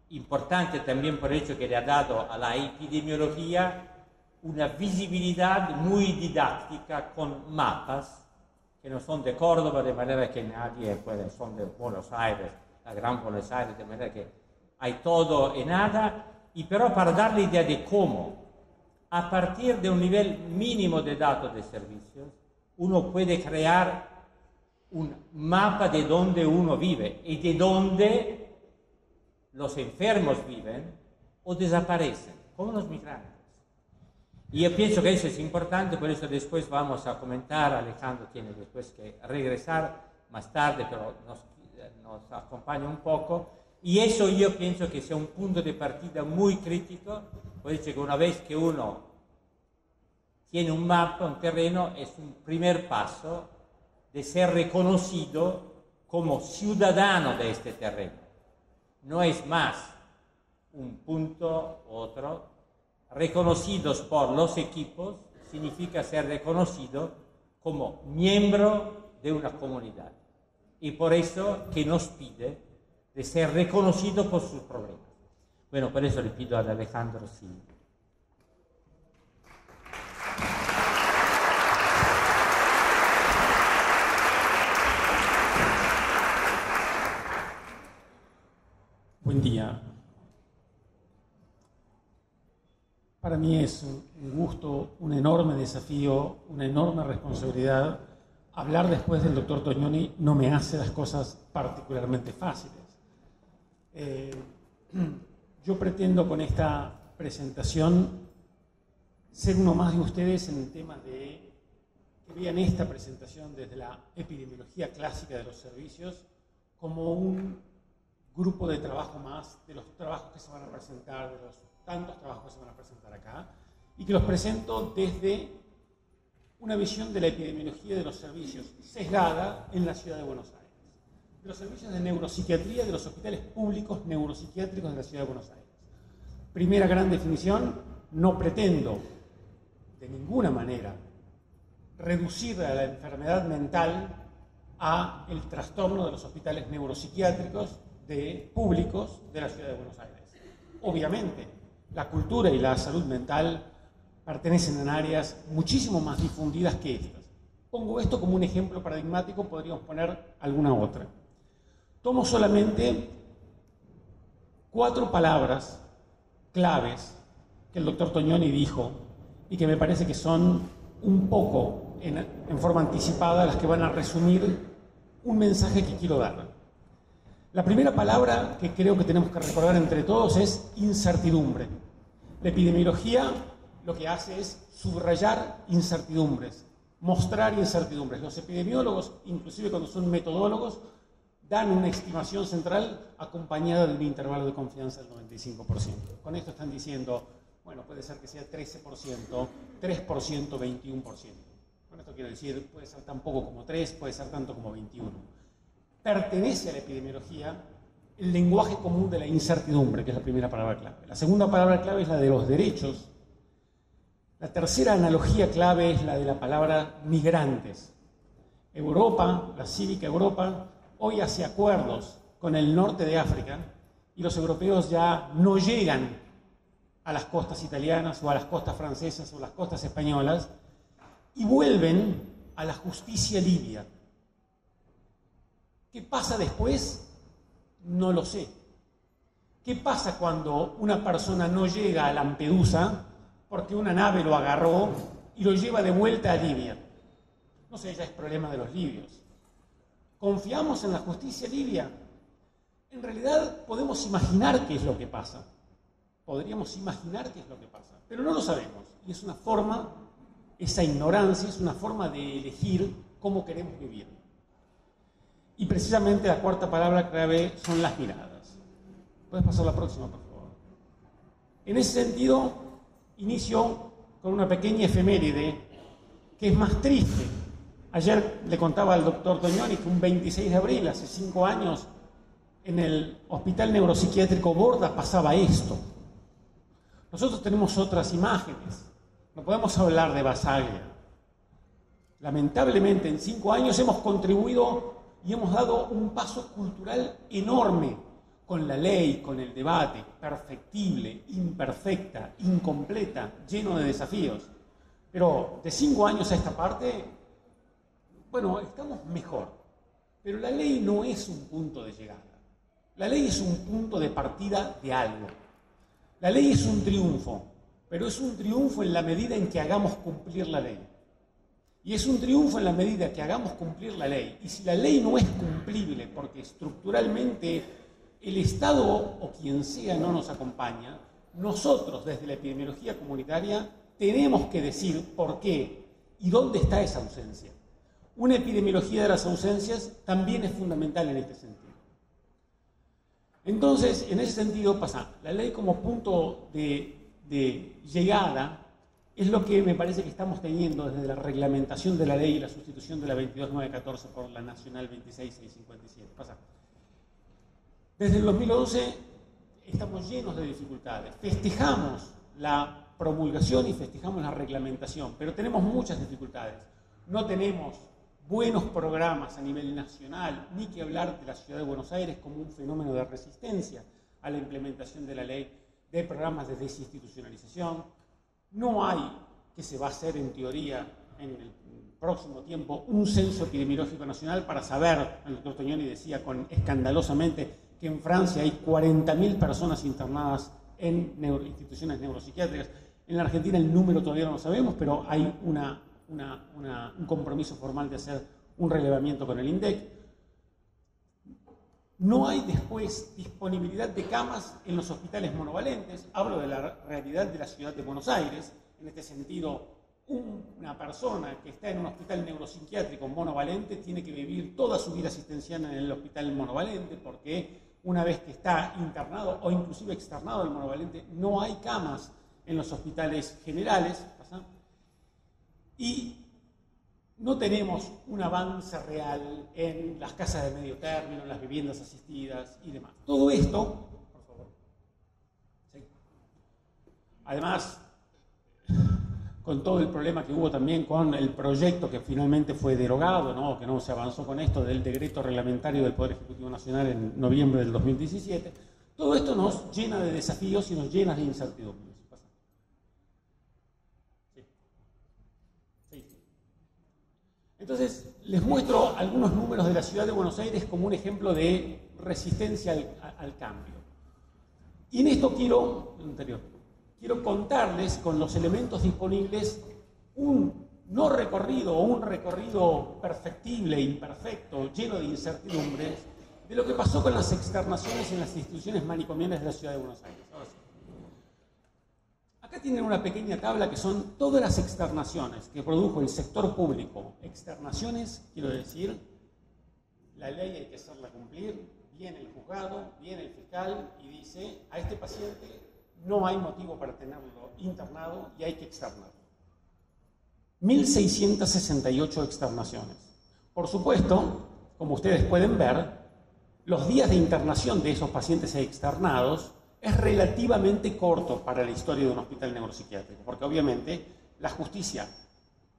importante también por el hecho que le ha dado a la epidemiología una visibilidad muy didáctica con mapas que no son de Córdoba, de manera que nadie puede, son de Buenos Aires, la Gran Buenos Aires, de manera que hay todo y nada, y pero para darle idea de cómo, a partir de un nivel mínimo de datos de servicios, uno puede crear un mapa de dónde uno vive y de dónde los enfermos viven o desaparecen, como los migrantes. Y yo pienso que eso es importante, por eso después vamos a comentar, Alejandro tiene después que regresar más tarde, pero nos acompaña un poco, y eso yo pienso que sea un punto de partida muy crítico, por eso que una vez que uno tiene un mapa, un terreno, es un primer paso de ser reconocido como ciudadano de este terreno. No es más un punto u otro. Reconocidos por los equipos significa ser reconocido como miembro de una comunidad. Y por eso que nos pide de ser reconocido por sus problemas. Bueno, por eso le pido a Alejandro sí. Buen día. Para mí es un gusto, un enorme desafío, una enorme responsabilidad. Hablar después del doctor Tognoni no me hace las cosas particularmente fáciles. Yo pretendo con esta presentación ser uno más de ustedes en el tema de que vean esta presentación desde la epidemiología clásica de los servicios como un grupo de trabajo más de los trabajos que se van a presentar, de los tantos trabajos que se van a presentar acá, y que los presento desde una visión de la epidemiología de los servicios sesgada en la ciudad de Buenos Aires, de los servicios de neuropsiquiatría de los hospitales públicos neuropsiquiátricos de la ciudad de Buenos Aires. Primera gran definición: no pretendo de ninguna manera reducir a la enfermedad mental a el trastorno de los hospitales neuropsiquiátricos públicos de la ciudad de Buenos Aires. Obviamente, la cultura y la salud mental pertenecen a áreas muchísimo más difundidas que estas. Pongo esto como un ejemplo paradigmático, podríamos poner alguna otra. Tomo solamente 4 palabras claves que el doctor Tognoni dijo y que me parece que son un poco en forma anticipada las que van a resumir un mensaje que quiero dar. La primera palabra que creo que tenemos que recordar entre todos es incertidumbre. La epidemiología lo que hace es subrayar incertidumbres, mostrar incertidumbres. Los epidemiólogos, inclusive cuando son metodólogos, dan una estimación central acompañada de un intervalo de confianza del 95%. Con esto están diciendo, bueno, puede ser que sea 13%, 3%, 21%. Con esto quiero decir, puede ser tan poco como 3, puede ser tanto como 21. Pertenece a la epidemiología el lenguaje común de la incertidumbre, que es la primera palabra clave. La segunda palabra clave es la de los derechos. La tercera analogía clave es la de la palabra migrantes. Europa, la cívica Europa, hoy hace acuerdos con el norte de África y los europeos ya no llegan a las costas italianas o a las costas francesas o a las costas españolas y vuelven a la justicia libia. ¿Qué pasa después? No lo sé. ¿Qué pasa cuando una persona no llega a Lampedusa porque una nave lo agarró y lo lleva de vuelta a Libia? No sé, ya es problema de los libios. ¿Confiamos en la justicia libia? En realidad podemos imaginar qué es lo que pasa. Podríamos imaginar qué es lo que pasa, pero no lo sabemos. Y es una forma, esa ignorancia es una forma de elegir cómo queremos vivir. Y precisamente la cuarta palabra clave son las miradas. ¿Puedes pasar la próxima, por favor? En ese sentido, inicio con una pequeña efeméride que es más triste. Ayer le contaba al doctor Tognoni que un 26 de abril, hace 5 años, en el Hospital Neuropsiquiátrico Borda pasaba esto. Nosotros tenemos otras imágenes. No podemos hablar de Basaglia. Lamentablemente, en 5 años hemos contribuido y hemos dado un paso cultural enorme con la ley, con el debate, perfectible, imperfecta, incompleta, lleno de desafíos. Pero de 5 años a esta parte, bueno, estamos mejor. Pero la ley no es un punto de llegada. La ley es un punto de partida de algo. La ley es un triunfo, pero es un triunfo en la medida en que hagamos cumplir la ley. Y es un triunfo en la medida que hagamos cumplir la ley. Y si la ley no es cumplible porque estructuralmente el Estado o quien sea no nos acompaña, nosotros desde la epidemiología comunitaria tenemos que decir por qué y dónde está esa ausencia. Una epidemiología de las ausencias también es fundamental en este sentido. Entonces, en ese sentido pasa, la ley como punto de llegada es lo que me parece que estamos teniendo desde la reglamentación de la ley y la sustitución de la 22914 por la Nacional 26657. Pasa. Desde el 2011 estamos llenos de dificultades. Festejamos la promulgación y festejamos la reglamentación, pero tenemos muchas dificultades. No tenemos buenos programas a nivel nacional, ni que hablar de la ciudad de Buenos Aires como un fenómeno de resistencia a la implementación de la ley, de programas de desinstitucionalización. No hay, que se va a hacer en teoría en el próximo tiempo, un censo epidemiológico nacional para saber, el doctor Tognoni decía escandalosamente que en Francia hay 40.000 personas internadas en instituciones neuropsiquiátricas. En la Argentina el número todavía no lo sabemos, pero hay un compromiso formal de hacer un relevamiento con el INDEC. No hay después disponibilidad de camas en los hospitales monovalentes. Hablo de la realidad de la ciudad de Buenos Aires. En este sentido, una persona que está en un hospital neuropsiquiátrico monovalente tiene que vivir toda su vida asistencial en el hospital monovalente porque una vez que está internado o inclusive externado el monovalente, no hay camas en los hospitales generales, ¿pasa? Y no tenemos un avance real en las casas de medio término, en las viviendas asistidas y demás. Todo esto, por favor. ¿Sí? Además, con todo el problema que hubo también con el proyecto que finalmente fue derogado, ¿no? Que no se avanzó con esto del decreto reglamentario del Poder Ejecutivo Nacional en noviembre del 2017, todo esto nos llena de desafíos y nos llena de incertidumbres. Sí. Sí. Entonces, les muestro algunos números de la ciudad de Buenos Aires como un ejemplo de resistencia al cambio. Y en esto quiero contarles con los elementos disponibles un no recorrido o un recorrido perfectible, imperfecto, lleno de incertidumbres, de lo que pasó con las externaciones en las instituciones manicomiales de la ciudad de Buenos Aires. Ahora sí. Acá tienen una pequeña tabla que son todas las externaciones que produjo el sector público. Externaciones, quiero decir, la ley hay que hacerla cumplir, viene el juzgado, viene el fiscal y dice, a este paciente no hay motivo para tenerlo internado y hay que externarlo. 1.668 externaciones. Por supuesto, como ustedes pueden ver, los días de internación de esos pacientes externados es relativamente corto para la historia de un hospital neuropsiquiátrico, porque obviamente la justicia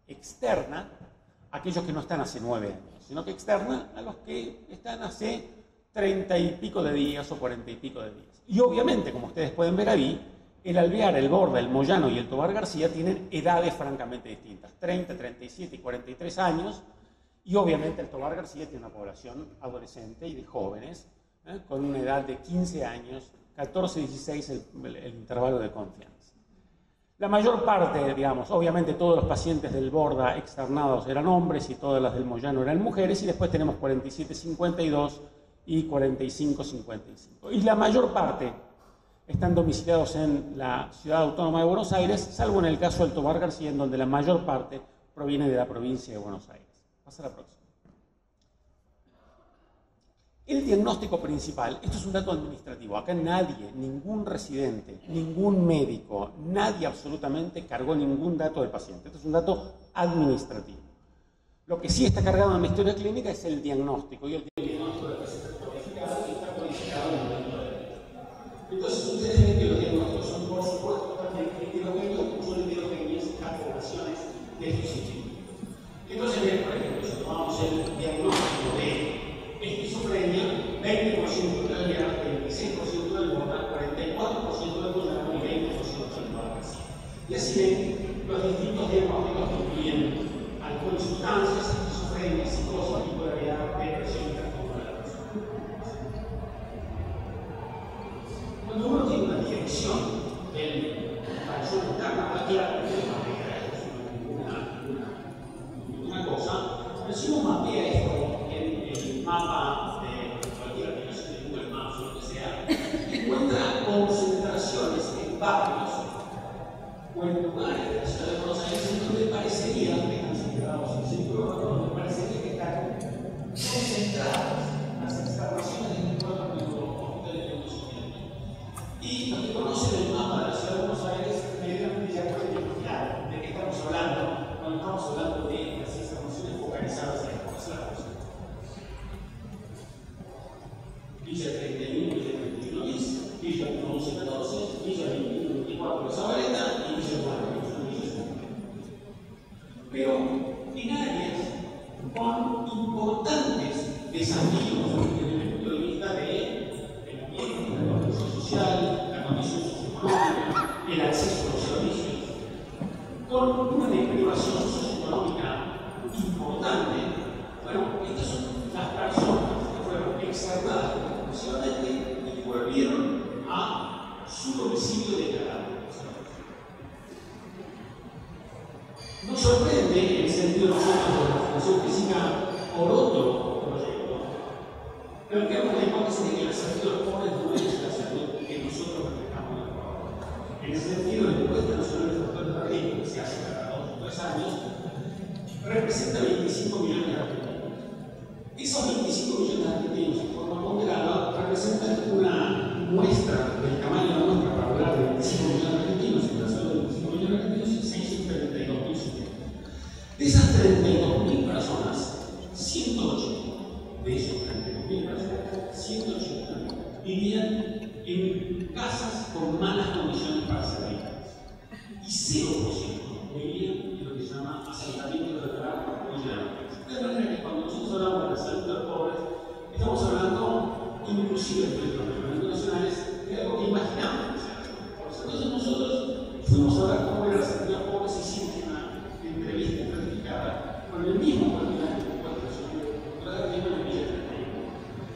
externa a aquellos que no están hace 9 años, sino que externa a los que están hace 30 y pico de días o 40 y pico de días. Y obviamente, como ustedes pueden ver ahí, el Alvear, el Borda, el Moyano y el Tobar García tienen edades francamente distintas, 30, 37 y 43 años, y obviamente el Tobar García tiene una población adolescente y de jóvenes, con una edad de 15 años, 14, 16 el intervalo de confianza. La mayor parte, digamos, obviamente todos los pacientes del Borda externados eran hombres y todas las del Moyano eran mujeres, y después tenemos 47, 52 y 45, 55. Y la mayor parte están domiciliados en la Ciudad Autónoma de Buenos Aires, salvo en el caso del Tobar García, en donde la mayor parte proviene de la provincia de Buenos Aires. Pasa a la próxima. El diagnóstico principal, esto es un dato administrativo, acá nadie, ningún residente, ningún médico, nadie absolutamente cargó ningún dato del paciente, esto es un dato administrativo. Lo que sí está cargado en la historia clínica es el diagnóstico, y el diagnóstico debe ser codificado y está codificado en el momento de la. Entonces ustedes ven que los diagnósticos son, por supuesto, también heterogéneos, son heterogéneas las poblaciones de estos sitios. Entonces, por ejemplo, si tomamos el diagnóstico de esquizofrenia, 20% de la Alvear, 26% del Borda, 44% del Moyano y 20% del Tobar García. Y así ven los distintos diagnósticos que incluyen alcohol y sustancias, esquizofrenia, psicosis, bipolaridad, depresión y trastorno de la persona. Cuando uno tiene una dirección del trastorno interna, claro, una cosa, pero si uno mapea esto en el mapa de cualquier aplicación de Google Maps o lo que sea, encuentra concentraciones en barrios o en lugares de la ciudad de Buenos Aires en donde parecería que están centrados en el centro urbano, donde parecería que están concentradas las extracciones del entorno de los hospitales de conocimiento. Y los que conocen el mapa de la ciudad de Buenos Aires, evidentemente ya pueden imaginar de qué estamos hablando cuando estamos hablando de las extracciones focalizadas en la ciudad. Villa 31, Villa 21 bis, Villa 11, 14, Villa 21, 24 de Zabaleta y Villa 4, pero en áreas con importantes desafíos desde el punto de vista del ambiente, la condición social, la condición socioeconómica, el acceso a los servicios, con una deprivación socioeconómica importante. Bueno, estas son las personas que fueron externadas exclusivamente y volvieron a su domicilio declarado. No sorprende en el sentido de nosotros de la Fundación Física por otro proyecto, pero que hemos la hipótesis de que el servidor pobres no es la salud que nosotros reflejamos en el programa. En ese sentido, la encuesta nacional de factores de riesgo, que se hace cada 2 o 3 años, representa 25 millones de argentinos. Esos 25 millones de argentinos en forma ponderada representan una muestra del tamaño de la muestra para hablar de 25 millones de argentinos en la salud inclusive en los reglamentos nacionales, es algo que imaginamos. Entonces nosotros fuimos a ver cómo era la Asamblea Pobres y hicimos una entrevista planificada con el mismo candidato de la Nacional de la Villa 31.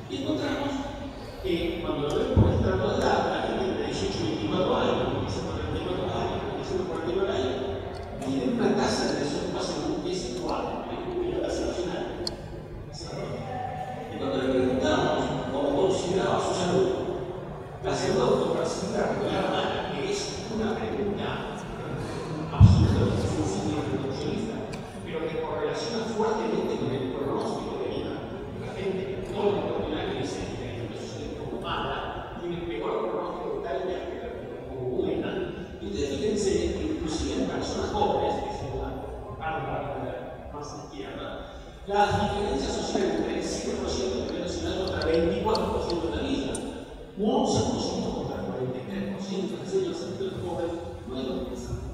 Y encontramos que cuando lo ven por estrato de edad, alguien tiene 18 24 años, 44 años, 49 años, tiene una tasa de desocupación de un 10,4 en la tasa nacional. Y cuando le preguntamos cómo consideraba su salud, la pseudo Brasil Recuerda, que es una pregunta absolutamente sencilla y reduccionista, pero que correlaciona fuertemente con el pronóstico de vida. La gente, toda la oportunidad que dice que la sociedad como mala, tiene peor pronóstico vital que como buena. Y ustedes fíjense que inclusive en personas jóvenes, que es la parte más izquierda, las diferencias sociales entre el 7% de nivel nacional contra el 24% de la vida, un 11% contra el 43% de aquellos sectores jóvenes, no es lo que pensamos.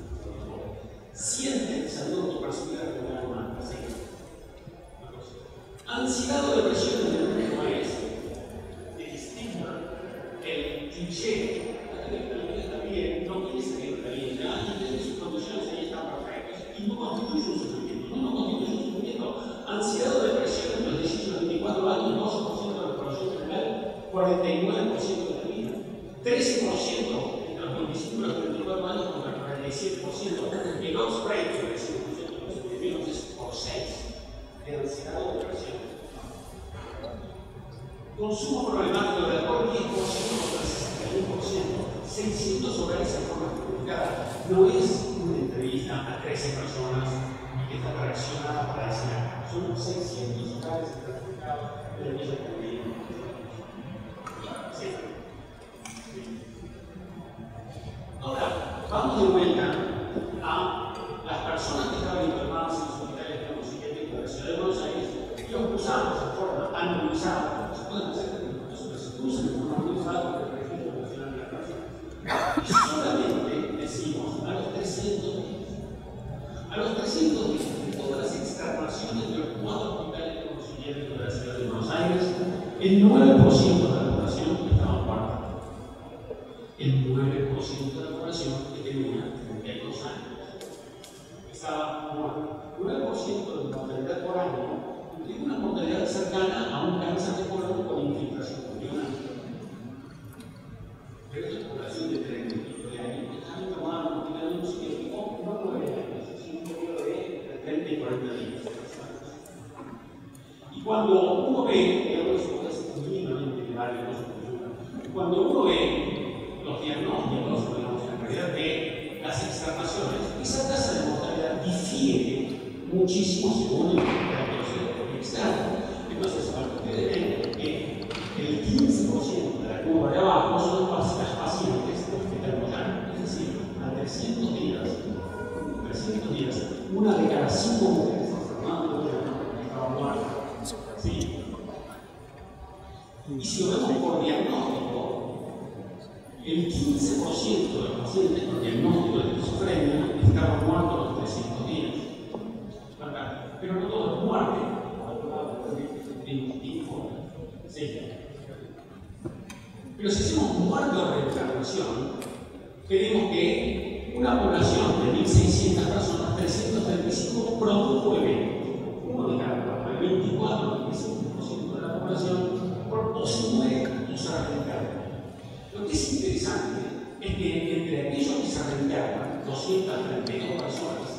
Sienten salud autopercibida regular humana. Ansiedad o depresión en el mundo es el estigma, el cliché, la gente que está bien, no quiere salir de la vida, y sus condiciones ahí están perfectas, y no constituye un sufrimiento, no constituye un sufrimiento. Ansiedad o depresión en los 18 a 24 años, 12% de la población general, 49% de la vida, 13% entre los 25 y los 34 años contra el 47%. El odds ratio de 100% de los individuos es por 6 de ansiedad o depresión. Consumo problemático de alcohol 10% contra el 61%, 600 hogares en forma publicada. No es una entrevista a 13 personas y que está reaccionada para decir son 600 hogares certificados de la Villa Candela. Sí. Ahora, vamos de vuelta a las personas que estaban internadas en los hospitales neuropsiquiátricos de la Ciudad de Buenos Aires y los usamos de forma anonimizada. Se pueden hacer pero se usan de forma anonimizada por el Registro Nacional de la Persona. Y solamente decimos a los 300 de todas las externaciones de los 4 hospitales neuropsiquiátricos de la Ciudad de Buenos Aires, el 9% de la población estaba muerta. El 9% de la población que tenía 32 años estaba muerta. 9% de mortalidad por año tiene una mortalidad cercana a un cáncer de colon con infiltración pulmonar. Pero esta población de 30 y pico de años que están internados en un hospital neuropsiquiátrico no 9 años, es un periodo de 30 y 40 días. Y cuando uno ve, y eso es mínimamente válido, cuando uno ve los diagnósticos, digamos, en realidad de las externaciones, esa tasa de mortalidad difiere muchísimo según el diagnóstico externo. Entonces, para que ustedes vean que el 15% de la curva de abajo son las pacientes que terminan, es decir, a 300 días, una de cada 5 mujeres enfermadas estaba muerta. Sí. Y si lo vemos por diagnóstico, el 15% de los pacientes con diagnóstico de esquizofrenia estaban muertos a los 300 días. Pero no todo es muerte. Sí. Pero si hacemos muerte o reencarnación, tenemos que una población de 1.600 personas, 335 produjo eventos. Uno de cada cuatro, el 24,25% de la población, o se muere o se reencarna. Lo que es interesante es que entre aquellos que se reencarnan, 232 personas,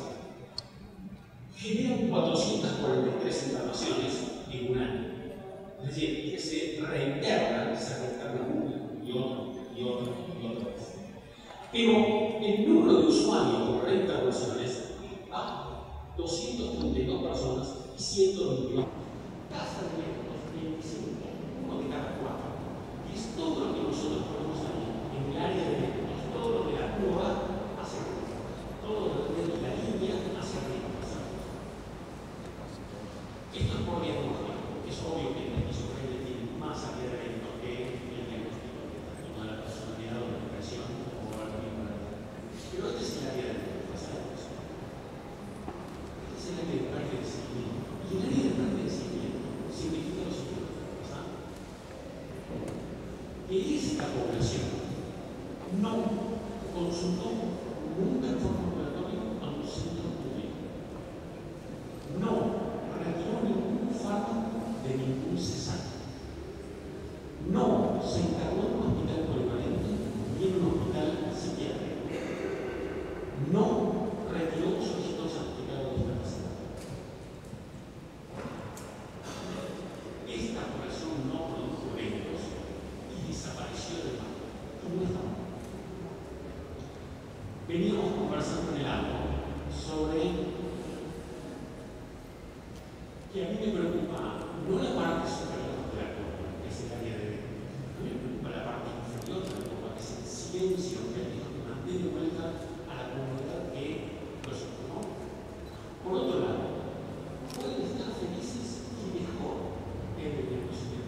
generan 443 encarnaciones en un año. Es decir, que se reencarnan una y otra vez. Pero el número de usuarios por reencarnaciones a 232 personas y 122. Tasa de 25, uno de cada 4. Y es todo lo que nosotros podemos saber en el área de eventos, todo lo de la curva hacia arriba, todo lo de la línea hacia arriba. Esto es por diagnóstico. Es obvio que la esquizofrenia tiene más área de eventos que el diagnóstico de trastorno de la personalidad o la depresión o algo igual. Pero este es el área de eventos. Este es el área de parte de seguimiento. Y el área de parte de seguimiento significa lo siguiente. consultó nunca en forma ambulatoria a un centro público. No retiró ningún fármaco de ningún cesante. No se internó en un hospital polivalente ni en un hospital psiquiátrico. No retiró solicitó certificado de discapacidad. Esta operación no produjo eventos y desapareció del mapa. ¿Cómo estamos? Veníamos conversando en el auto sobre que a mí me preocupa no la parte superior de la curva, que es el área de eventos. A mí me preocupa la parte inferior de la curva, que es el silencio que mantiene vuelta a la comunidad que los formó. Por otro lado, pueden estar felices y mejor en el diagnóstico.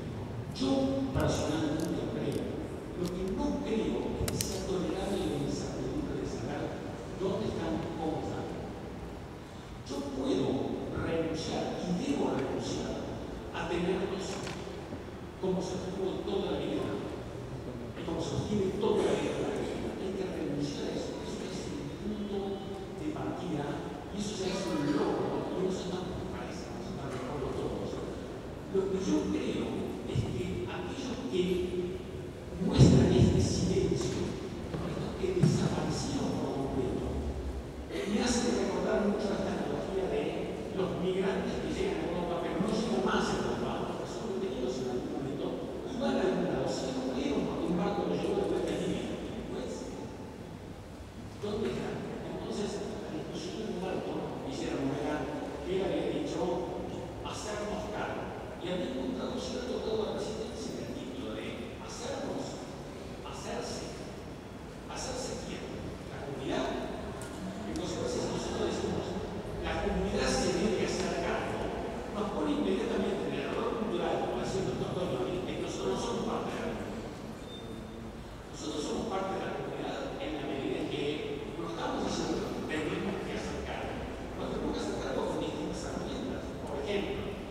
Yo personalmente creo, lo que no creo es que sea tolerable la incertidumbre de saber dónde están cosas. Yo puedo renunciar y debo renunciar a tenerlos como se tuvo toda la vida y como se sostiene toda la vida. Hay que renunciar a eso. Eso es el punto de partida y eso se hace un logro y no se está para eso, vamos a estar de acuerdo todos. Lo que yo creo es que aquellos que muestran este silencio, estos que desaparecieron por completo, me hacen recordar mucho esta analogía de los migrantes que llegan a Europa, pero no llegan más a Europa, porque son detenidos en algún momento y van a algún lado. Se los murieron porque un barco los llevó de vuelta a Libia. Pues, ¿dónde están? Entonces, la discusión de un barco, hicieron Morgan, que él había dicho hacernos cargo. Y había encontrado cierto grado de resistencia en el título de hacernos, hacerse quién, la comunidad. Entonces, a veces nosotros decimos, la comunidad se debe hacer cargo. Nos pone inmediatamente en el error cultural, como decía el doctor Toñoni, que nosotros no somos parte de la comunidad. Nosotros somos parte de la comunidad en la medida en que no estamos diciendo que tenemos que hacer cargo. Nos tenemos que hacer cargo con distintas herramientas. Por ejemplo,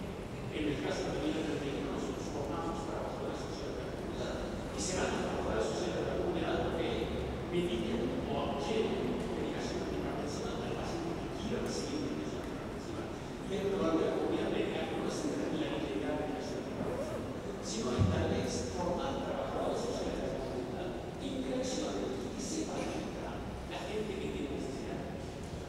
en el caso de la vida del reino, nosotros formamos trabajadores sociales de la comunidad. Y serán los trabajadores sociales de la comunidad porque mediquen o apoyen medicación antihipertensiva al paciente que quiera recibir medicación antihipertensiva. Y el problema de la comunidad médica no es entender la ilegalidad de medicación antihipertensiva, sino es tal vez formar trabajadores sociales de la comunidad, interacciones que sepan a la gente que tiene necesidad.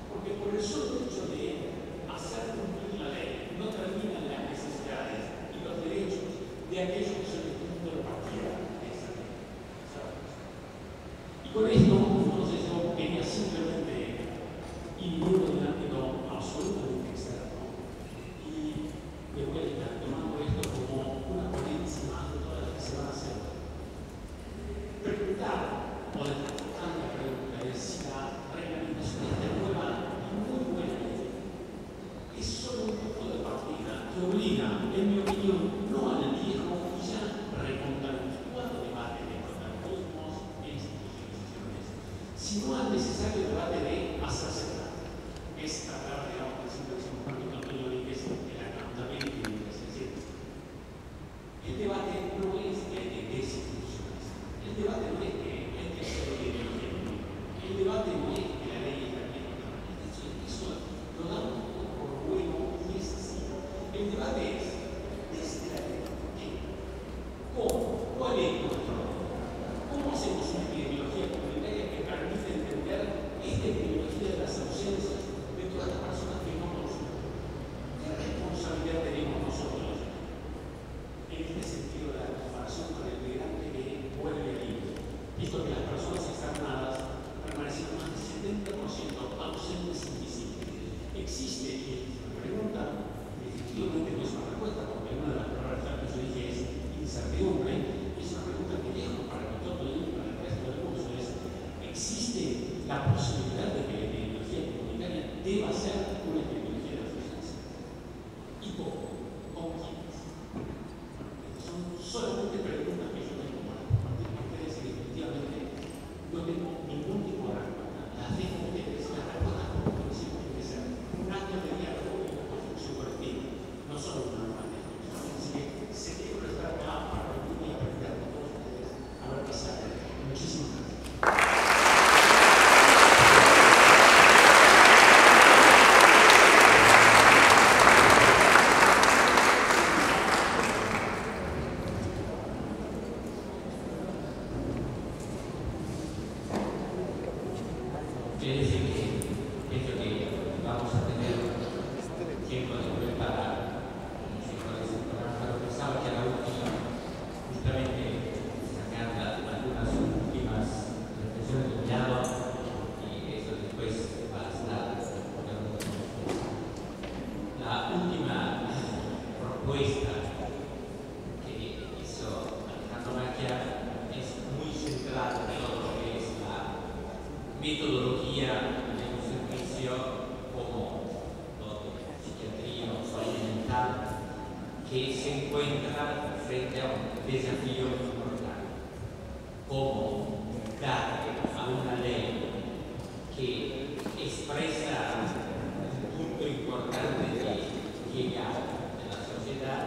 Porque por el solo hecho de hacer cumplir la ley no terminan las necesidades y los derechos de aquellos que son el punto de partida de esa ley. Y con esto, entonces, yo quería simplemente inhibirlo en el ámbito absolutamente externo y de vuelta tomando esto como una ponencia más de todas las que se van a hacer. Preguntar, o dejar la pregunta, es si la reglamentación esta nueva y muy buena ley es solo un punto de partida que obliga, en mi opinión, no al viejo y ya recontraanticuado debate de protagonismos e institucionalizaciones, sino al necesario debate de hacerse cargo. Es tratar, digamos, que siempre decimos con el Toñoni, que es el accountability, es decir, el debate no es que hay que desinstitucionalizar, el debate no es que hay que hacer ideología, el debate no es que la ley es la misma, eso lo damos por bueno y es así. El debate es, desde la ley, ¿qué? ¿Cómo? ¿Cuál es nuestro rol? ¿Cómo hacemos una epidemiología comunitaria que permite entender esta epidemiología de las ausencias de todas las personas que no conocemos? ¿Qué responsabilidad tenemos nosotros en este sentido de la comparación con el migrante que vuelve a Libia? Visto que las personas externadas permanecieron más del 70% ausentes invisibles. Existe, y la pregunta efectivamente no es una propuesta que hizo Alejandro Macchia es muy centrada en todo lo que es la metodología de un servicio como lo de psiquiatría o salud mental, que se encuentra frente a un desafío importante, como dar a una ley que expresa un punto importante de llegar en la sociedad,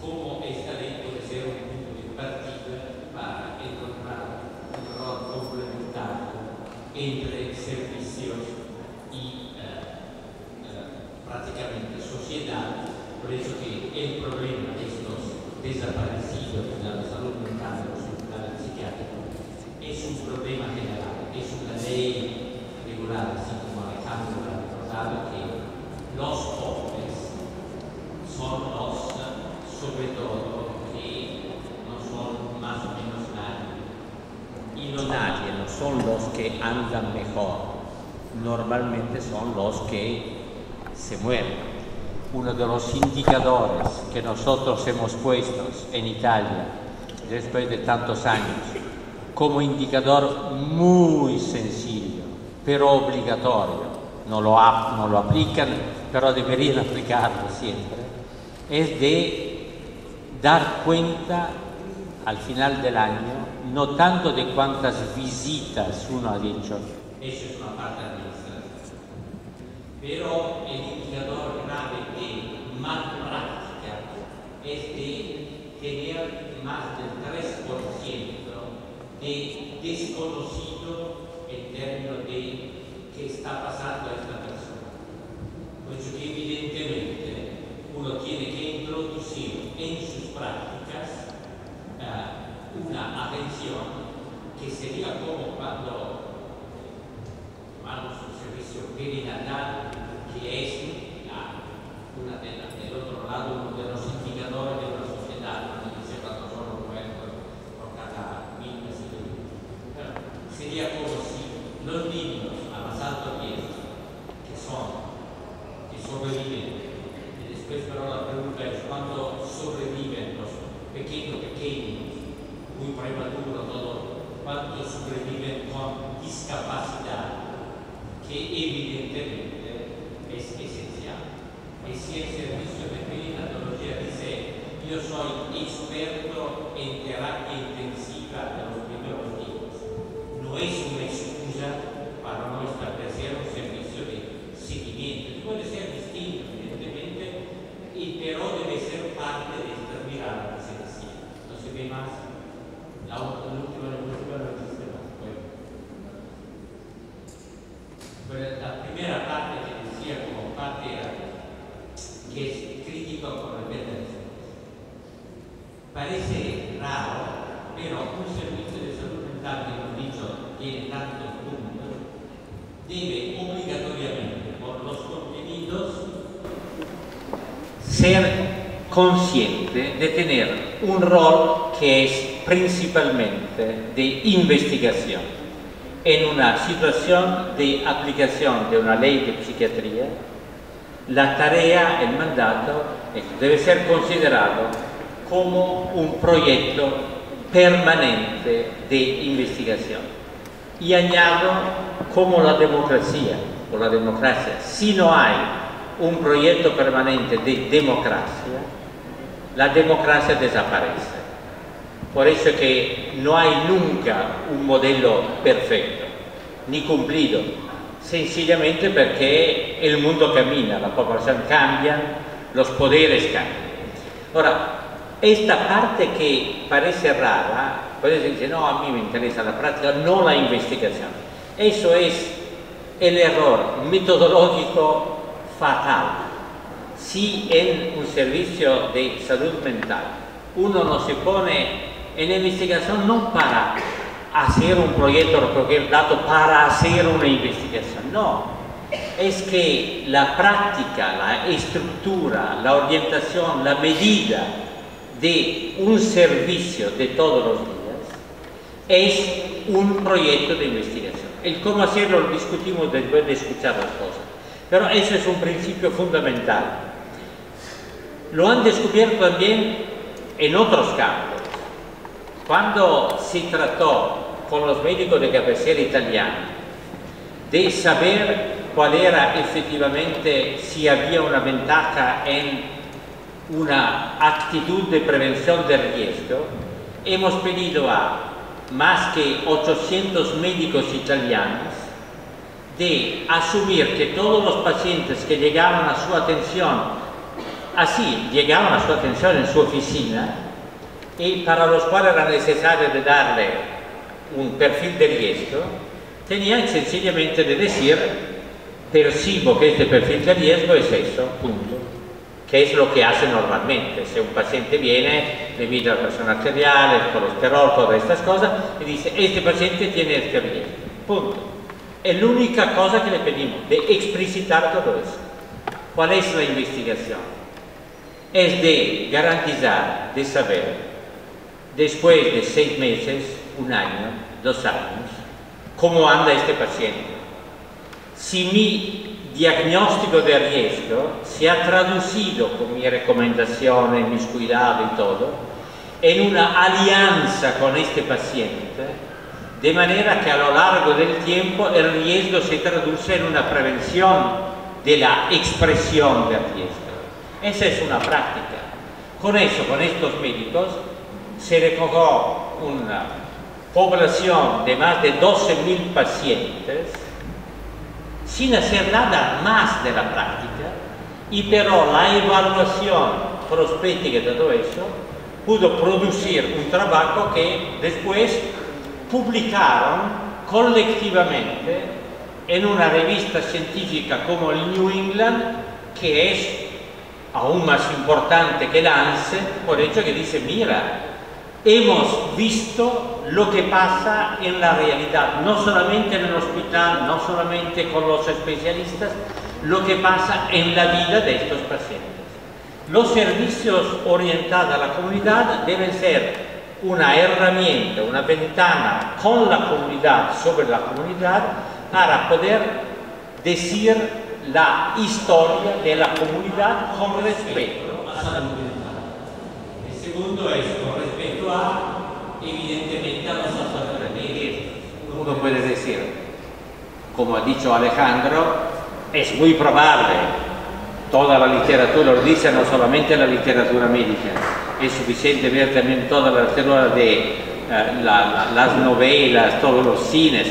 cómo esta ley puede ser un punto de partida para encontrar un rol complementario entre servicios y prácticamente sociedad. Por eso que el problema de estos desaparecidos de la salud mental o hospital psiquiátrico es un problema general, es una ley regular, así como Alejandro ha recordado, que los pobres son los, sobre todo, que no son más o menos nadie. Y los nadie no son los que andan mejor, normalmente son los que se mueren. Uno de los indicadores que nosotros hemos puesto en Italia después de tantos años como indicador muy sencillo pero obligatorio, no lo aplican pero deberían aplicarlo siempre, es de dar cuenta al final del año no tanto de cuántas visitas uno ha hecho, eso es una parte administrativa, pero el indicador grave de malpráctica es de tener más del 3% de desconocido en términos de qué está pasando a esta persona. Por eso que evidentemente uno tiene que introducir en sus prácticas una atención que sería como cuando tomamos un servicio perinatal, que es del otro lado uno de los indicadores de una sociedad, no dice cuántos son los muertos por cada 1000 nacidos. Sería como si los niños a más alto riesgo, que sobreviven, y después pero la pregunta es cuando sobreviven los pequeños, muy prematuros, cuántos sobreviven con discapacidad, que evidentemente es esencial. Y si el servicio de perinatología dice yo soy experto en terapia intensiva de los primeros días, no es una excusa para no establecer un servicio de seguimiento. Puede ser distinto, evidentemente, pero debe ser parte de esta mirada sencilla. No se ve más. La última no existe más. Bueno, la primera parte que decía como parte era que es crítico con respecto a eso. Parece raro, pero un servicio de salud mental que hemos dicho tiene tantos puntos, debe obligatoriamente por los contenidos ser consciente de tener un rol que es principalmente de investigación. En una situación de aplicación de una ley de psiquiatría, la tarea, el mandato, debe ser considerado como un proyecto permanente de investigación. Y añado como la democracia, si no hay un proyecto permanente de democracia, la democracia desaparece. Por eso que no hay nunca un modelo perfecto, ni cumplido, sencillamente porque el mundo camina, la población cambia, los poderes cambian. Ahora, esta parte que parece rara, puede decir, no, a mí me interesa la práctica, no la investigación. Eso es el error metodológico fatal. Si en un servicio de salud mental uno no se pone en investigación no para hacer un proyecto, recoger datos, para hacer una investigación, no. Es que la práctica, la estructura, la orientación, la medida de un servicio de todos los días es un proyecto de investigación. El cómo hacerlo lo discutimos después de escuchar las cosas, pero eso es un principio fundamental. lo han descubierto también en otros campos. Cuando se trató con los médicos de cabecera italianos de saber cuál era efectivamente, si había una ventaja en una actitud de prevención del riesgo, hemos pedido a más que 800 médicos italianos de asumir que todos los pacientes que llegaban a su atención, llegaban a su atención en su oficina, y para los cuales era necesario de darle un perfil de riesgo, tenían sencillamente de decir: percibo que este perfil de riesgo es eso, punto. Que es lo que hace normalmente. Si un paciente viene, le mide la presión arterial, el colesterol, todas estas cosas, y dice: este paciente tiene este riesgo, punto. Es la única cosa que le pedimos, de explicitar todo eso. ¿Cuál es la investigación? Es de garantizar, de saber, después de 6 meses, 1 año, 2 años, cómo anda este paciente. Si mi diagnóstico de riesgo se ha traducido con mis recomendaciones, mis cuidados y todo, en una alianza con este paciente, de manera que a lo largo del tiempo el riesgo se traduce en una prevención de la expresión del riesgo. Esa es una práctica. Con eso, con estos médicos, se recogió una población de más de 12.000 pacientes sin hacer nada más de la práctica, y pero la evaluación prospectiva de todo eso pudo producir un trabajo que después publicaron colectivamente en una revista científica como el New England, que es aún más importante que Lancet, por hecho que dice: mira, hemos visto lo que pasa en la realidad, no solamente en el hospital, no solamente con los especialistas, lo que pasa en la vida de estos pacientes. Los servicios orientados a la comunidad deben ser una herramienta, una ventana con la comunidad, sobre la comunidad, para poder decir la historia de la comunidad con respeto a la comunidad. El segundo es con respecto a, evidentemente, a los factores de riesgo. Uno puede decir, como ha dicho Alejandro, es muy probable, toda la literatura lo dice, no solamente la literatura médica, es suficiente ver también toda la literatura de las novelas, todos los cines.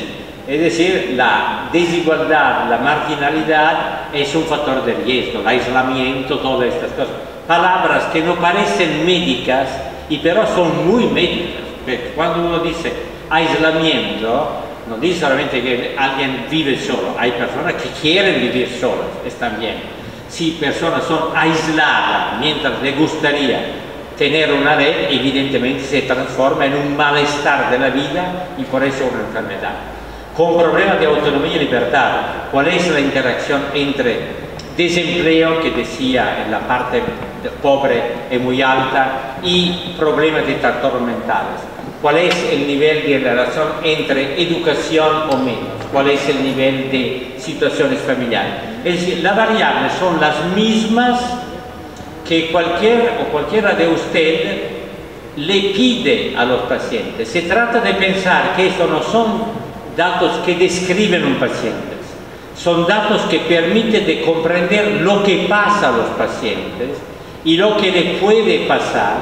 Es decir, la desigualdad, la marginalidad es un factor de riesgo, el aislamiento, todas estas cosas. Palabras que no parecen médicas, y pero son muy médicas. Porque cuando uno dice aislamiento, no dice solamente que alguien vive solo, hay personas que quieren vivir solas, están bien. Si personas son aisladas mientras les gustaría tener una red, evidentemente se transforma en un malestar de la vida y por eso una enfermedad. Con problemas de autonomía y libertad, ¿cuál es la interacción entre desempleo, que decía en la parte pobre es muy alta, y problemas de trastornos mentales? ¿Cuál es el nivel de relación entre educación o menos? ¿Cuál es el nivel de situaciones familiares? Es decir, las variables son las mismas que cualquiera de ustedes le pide a los pacientes. Se trata de pensar que estos no son datos que describen un paciente, son datos que permiten de comprender lo que pasa a los pacientes y lo que le puede pasar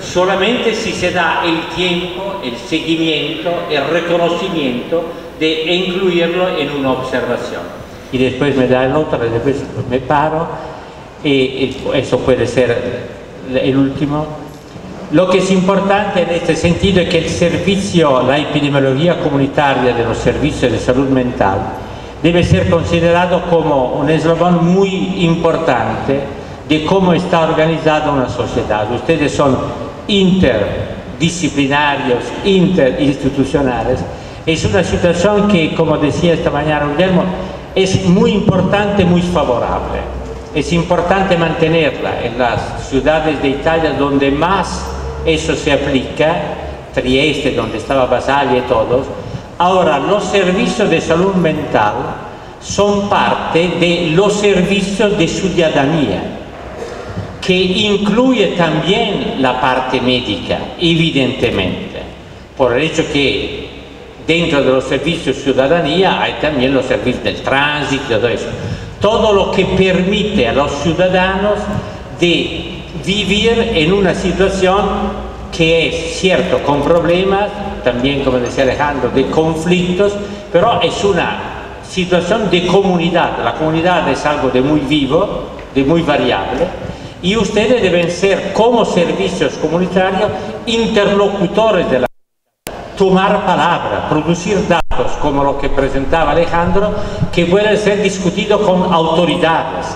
solamente si se da el tiempo, el seguimiento, el reconocimiento de incluirlo en una observación. Y después me da el otro, después me paro, y eso puede ser el último. Lo que es importante en este sentido es que el servicio, la epidemiología comunitaria de los servicios de salud mental debe ser considerado como un eslabón muy importante de cómo está organizada una sociedad. Ustedes son interdisciplinarios, interinstitucionales. Es una situación que, como decía esta mañana Guillermo, es muy importante, muy favorable. Es importante mantenerla en las ciudades de Italia donde más eso se aplica, Trieste, donde estaba Basaglia y todos. Ahora, los servicios de salud mental son parte de los servicios de ciudadanía, que incluye también la parte médica, evidentemente, por el hecho que dentro de los servicios de ciudadanía hay también los servicios del tránsito, todo eso. Todo lo que permite a los ciudadanos de vivir en una situación que es cierto, con problemas, también como decía Alejandro, de conflictos, pero es una situación de comunidad. La comunidad es algo de muy vivo, de muy variable, y ustedes deben ser, como servicios comunitarios, interlocutores de la comunidad, tomar palabra, producir datos como lo que presentaba Alejandro, que pueden ser discutidos con autoridades,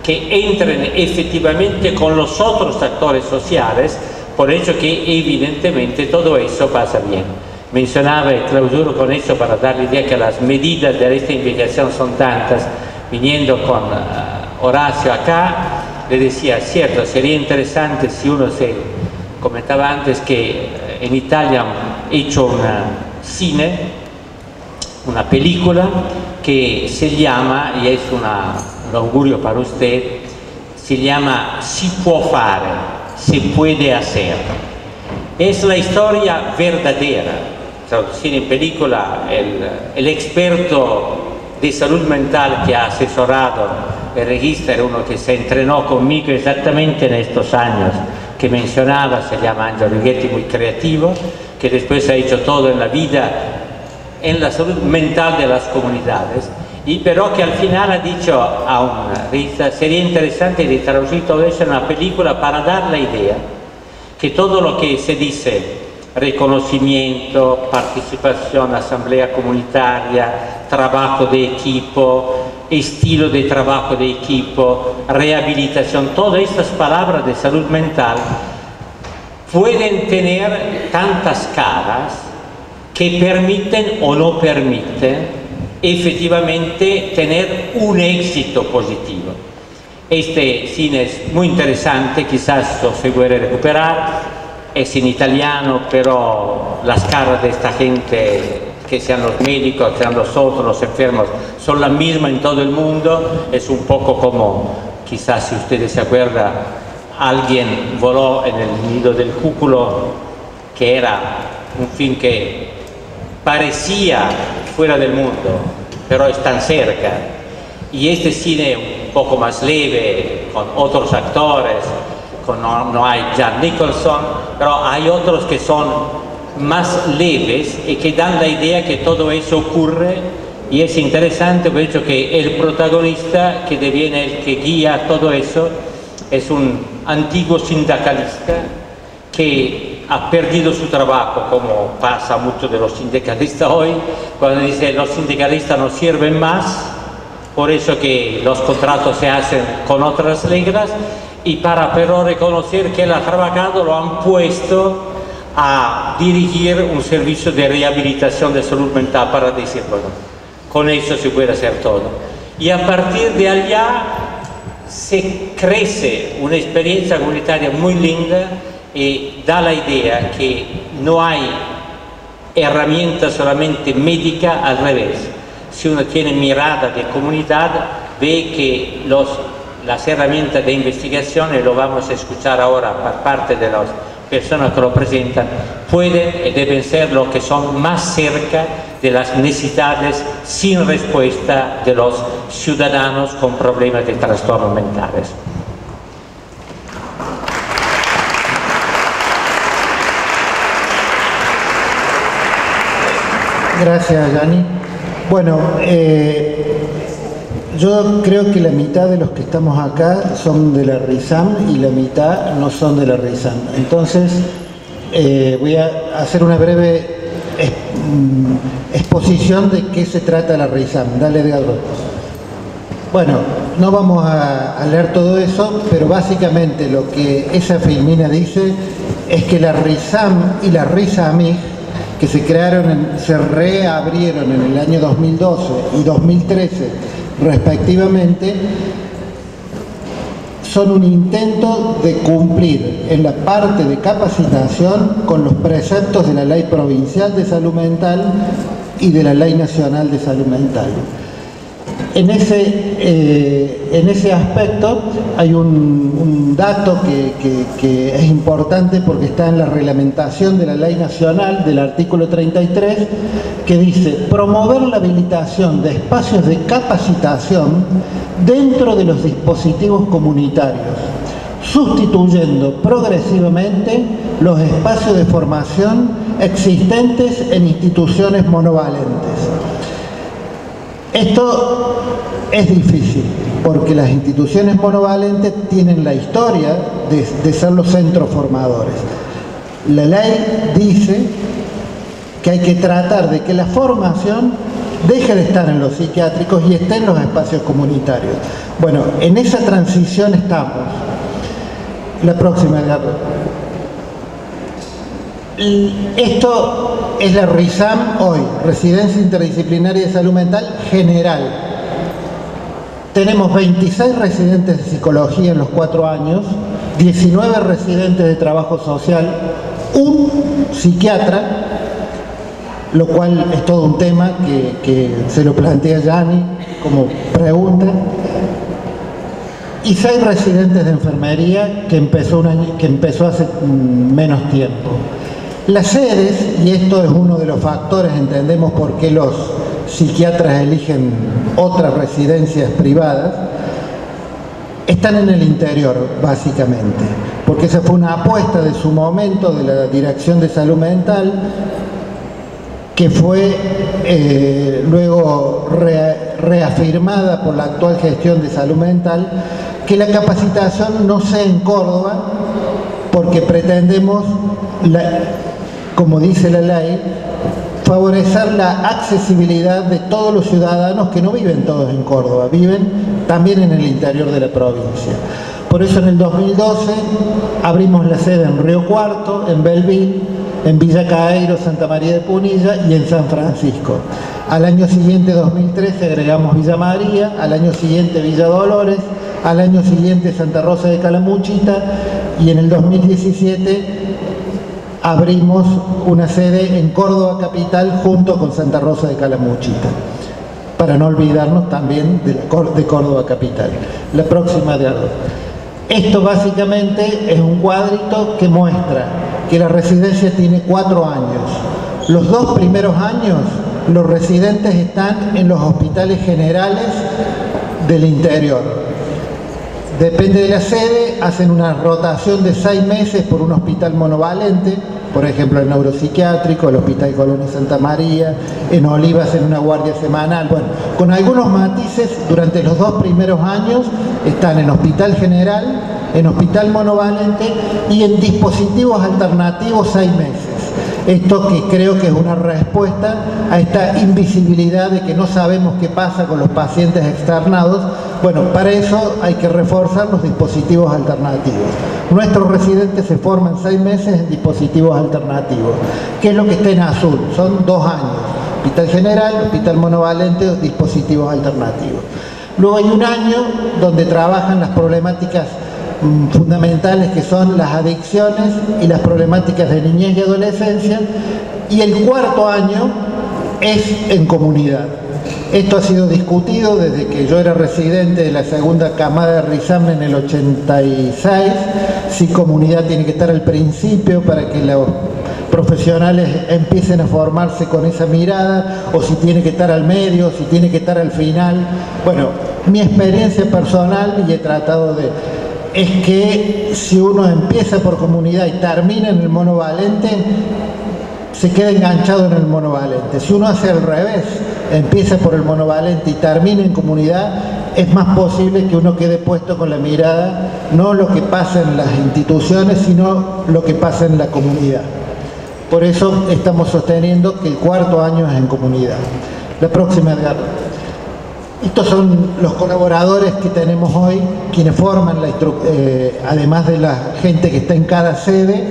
que entren efectivamente con los otros actores sociales, por hecho que evidentemente todo eso pasa bien. Mencionaba, y clausuro con eso para dar la idea que las medidas de esta investigación son tantas. Viniendo con Horacio acá, le decía, cierto, sería interesante si uno se comentaba antes que en Italia han hecho una película que se llama, y es un augurio para usted, se llama Si può fare, se puede hacer. Es la historia verdadera, traducida en película, el experto de salud mental que ha asesorado el regista era uno que se entrenó conmigo exactamente en estos años que mencionaba, se llama Angelo Righetti, muy creativo, que después ha hecho todo en la vida, en la salud mental de las comunidades, y pero que al final ha dicho a un regista, sería interesante de traducir todo eso en una película para dar la idea que todo lo que se dice, reconocimiento, participación, asamblea comunitaria, trabajo de equipo, estilo de trabajo de equipo, rehabilitación, todas estas palabras de salud mental pueden tener tantas caras que permiten o no permiten efectivamente tener un éxito positivo. Este cine es muy interesante, quizás lo se puede recuperar, es en italiano, pero las caras de esta gente, que sean los médicos, sean los otros, los enfermos, son las mismas en todo el mundo. Es un poco como, quizás si ustedes se acuerdan, alguien voló en el nido del cúculo, que era un film que parecía fuera del mundo, pero es tan cerca. Y este cine un poco más leve, con otros actores, no hay Jack Nicholson, pero hay otros que son más leves y que dan la idea que todo eso ocurre, y es interesante por hecho que el protagonista, que deviene el que guía todo eso, es un antiguo sindicalista que ha perdido su trabajo, como pasa mucho de los sindicalistas hoy, cuando dice los sindicalistas no sirven más, por eso que los contratos se hacen con otras reglas, y para pero reconocer que él ha trabajado, lo han puesto a dirigir un servicio de rehabilitación de salud mental para decir, bueno, con eso se puede hacer todo. Y a partir de allá se crece una experiencia comunitaria muy linda y da la idea que no hay herramienta solamente médica, al revés. Si uno tiene mirada de comunidad, ve que las herramientas de investigación, y lo vamos a escuchar ahora por parte de las personas que lo presentan, pueden y deben ser lo que son más cerca de las necesidades sin respuesta de los ciudadanos con problemas de trastornos mentales. Gracias, Gianni. Bueno, yo creo que la mitad de los que estamos acá son de la RISAM y la mitad no son de la RISAM. Entonces, voy a hacer una breve exposición de qué se trata la RISAM. Dale, Edgardo. Bueno, no vamos a leer todo eso, pero básicamente lo que esa filmina dice es que la RISAM y la RISAMIG, que se crearon, se reabrieron en el año 2012 y 2013 respectivamente, son un intento de cumplir en la parte de capacitación con los preceptos de la Ley Provincial de Salud Mental y de la Ley Nacional de Salud Mental. En ese aspecto hay un dato que es importante porque está en la reglamentación de la Ley Nacional del artículo 33, que dice: promover la habilitación de espacios de capacitación dentro de los dispositivos comunitarios, sustituyendo progresivamente los espacios de formación existentes en instituciones monovalentes. Esto es difícil, porque las instituciones monovalentes tienen la historia de ser los centros formadores. La ley dice que hay que tratar de que la formación deje de estar en los psiquiátricos y esté en los espacios comunitarios. Bueno, en esa transición estamos. La próxima, Edgardo. Esto es la RISAM hoy, Residencia Interdisciplinaria de Salud Mental General. Tenemos 26 residentes de psicología en los 4 años, 19 residentes de trabajo social, un psiquiatra, lo cual es todo un tema que se lo plantea Yani como pregunta, y 6 residentes de enfermería que empezó hace menos tiempo. Las sedes, y esto es uno de los factores, entendemos por qué los psiquiatras eligen otras residencias privadas, están en el interior, básicamente, porque esa fue una apuesta de su momento de la Dirección de Salud Mental, que fue luego reafirmada por la actual gestión de salud mental, que la capacitación no sea en Córdoba, porque pretendemos, como dice la ley, favorecer la accesibilidad de todos los ciudadanos que no viven todos en Córdoba, viven también en el interior de la provincia. Por eso en el 2012 abrimos la sede en Río Cuarto, en Belleville, en Villa Caeiro, Santa María de Punilla y en San Francisco. Al año siguiente, 2013, agregamos Villa María, al año siguiente Villa Dolores, al año siguiente Santa Rosa de Calamuchita, y en el 2017 abrimos una sede en Córdoba Capital junto con Santa Rosa de Calamuchita, para no olvidarnos también de Córdoba Capital. La próxima de algo. Esto básicamente es un cuadrito que muestra que la residencia tiene 4 años. Los 2 primeros años los residentes están en los hospitales generales del interior. Depende de la sede, hacen una rotación de 6 meses por un hospital monovalente, por ejemplo el neuropsiquiátrico, el Hospital Colón y Santa María, en Olivas en una guardia semanal. Bueno, con algunos matices, durante los 2 primeros años están en hospital general, en hospital monovalente y en dispositivos alternativos 6 meses. Esto que creo que es una respuesta a esta invisibilidad de que no sabemos qué pasa con los pacientes externados. Bueno, para eso hay que reforzar los dispositivos alternativos. Nuestros residentes se forman 6 meses en dispositivos alternativos. ¿Qué es lo que está en azul? Son 2 años. Hospital general, hospital monovalente, dispositivos alternativos. Luego hay un año donde trabajan las problemáticas fundamentales, que son las adicciones y las problemáticas de niñez y adolescencia, y el 4.º año es en comunidad. Esto ha sido discutido desde que yo era residente de la segunda camada de RISAM en el 86, si comunidad tiene que estar al principio para que los profesionales empiecen a formarse con esa mirada, o si tiene que estar al medio, si tiene que estar al final. Bueno, mi experiencia personal, y he tratado es que si uno empieza por comunidad y termina en el monovalente, se queda enganchado en el monovalente. Si uno hace al revés, empieza por el monovalente y termina en comunidad, es más posible que uno quede puesto con la mirada, no lo que pasa en las instituciones, sino lo que pasa en la comunidad. Por eso estamos sosteniendo que el 4.º año es en comunidad. La próxima, Edgardo. Estos son los colaboradores que tenemos hoy, quienes forman, además de la gente que está en cada sede,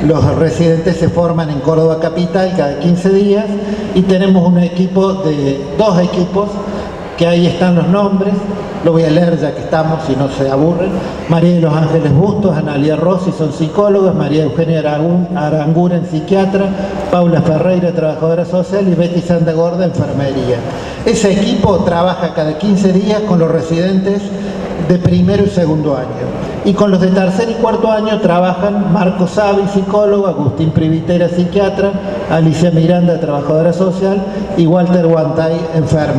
los residentes se forman en Córdoba Capital cada 15 días, y tenemos un equipo de 2 equipos que ahí están los nombres, lo voy a leer ya que estamos, si no se aburren. María de los Ángeles Bustos, Analía Rossi son psicólogas, María Eugenia Aranguren, psiquiatra, Paula Ferreira, trabajadora social, y Betty Santa Gorda, enfermería. Ese equipo trabaja cada 15 días con los residentes de primero y segundo año. Y con los de tercer y cuarto año trabajan Marco Savi, psicólogo, Agustín Privitera, psiquiatra, Alicia Miranda, trabajadora social, y Walter Guantay, enfermero.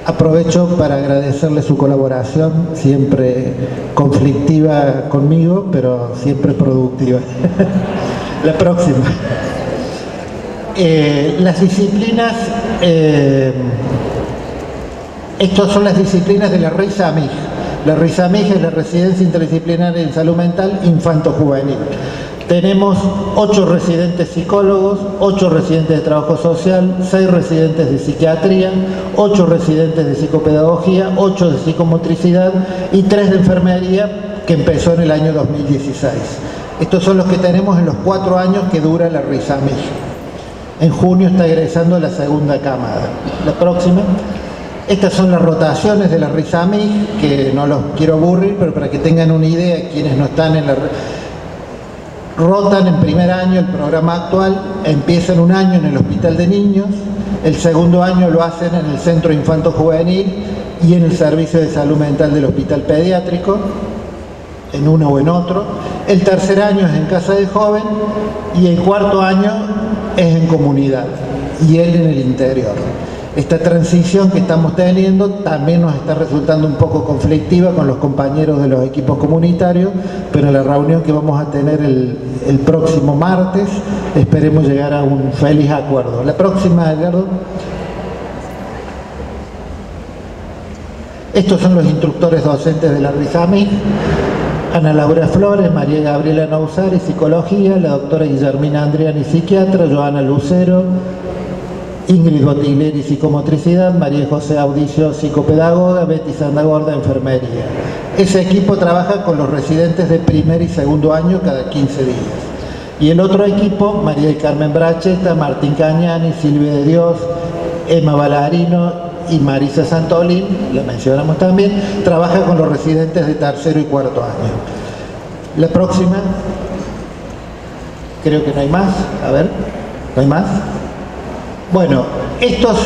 Aprovecho para agradecerle su colaboración, siempre conflictiva conmigo, pero siempre productiva. La próxima. Las disciplinas, estas son las disciplinas de la RISAMIG. La RISAMIG es la Residencia Interdisciplinaria en Salud Mental Infanto-Juvenil. Tenemos 8 residentes psicólogos, 8 residentes de trabajo social, 6 residentes de psiquiatría, 8 residentes de psicopedagogía, 8 de psicomotricidad y 3 de enfermería, que empezó en el año 2016. Estos son los que tenemos en los 4 años que dura la RISAMIG. En junio está egresando la segunda camada. La próxima. Estas son las rotaciones de la RISAMIG, que no los quiero aburrir, pero para que tengan una idea, quienes no están en la... Rotan en primer año el programa actual, empiezan un año en el Hospital de Niños, el segundo año lo hacen en el Centro Infanto-Juvenil y en el Servicio de Salud Mental del Hospital Pediátrico, en uno o en otro. El tercer año es en Casa de Joven y el cuarto año es en comunidad y él en el interior. Esta transición que estamos teniendo también nos está resultando un poco conflictiva con los compañeros de los equipos comunitarios, pero en la reunión que vamos a tener el próximo martes esperemos llegar a un feliz acuerdo. La próxima, Edgardo. Estos son los instructores docentes de la RISAMIG. Ana Laura Flores, María Gabriela Nausari, psicología, la doctora Guillermina Andriani, psiquiatra, Joana Lucero, Ingrid Bottiglieri, psicomotricidad, María José Audicio, psicopedagoga, Betty Santa Gorda, enfermería. Ese equipo trabaja con los residentes de primer y segundo año cada 15 días. Y el otro equipo, María del Carmen Bracheta, Martín Cañani, Silvia de Dios, Emma Ballarino y Marisa Santolín, la mencionamos también, trabaja con los residentes de tercero y cuarto año. La próxima, creo que no hay más, a ver, ¿no hay más? Bueno, estos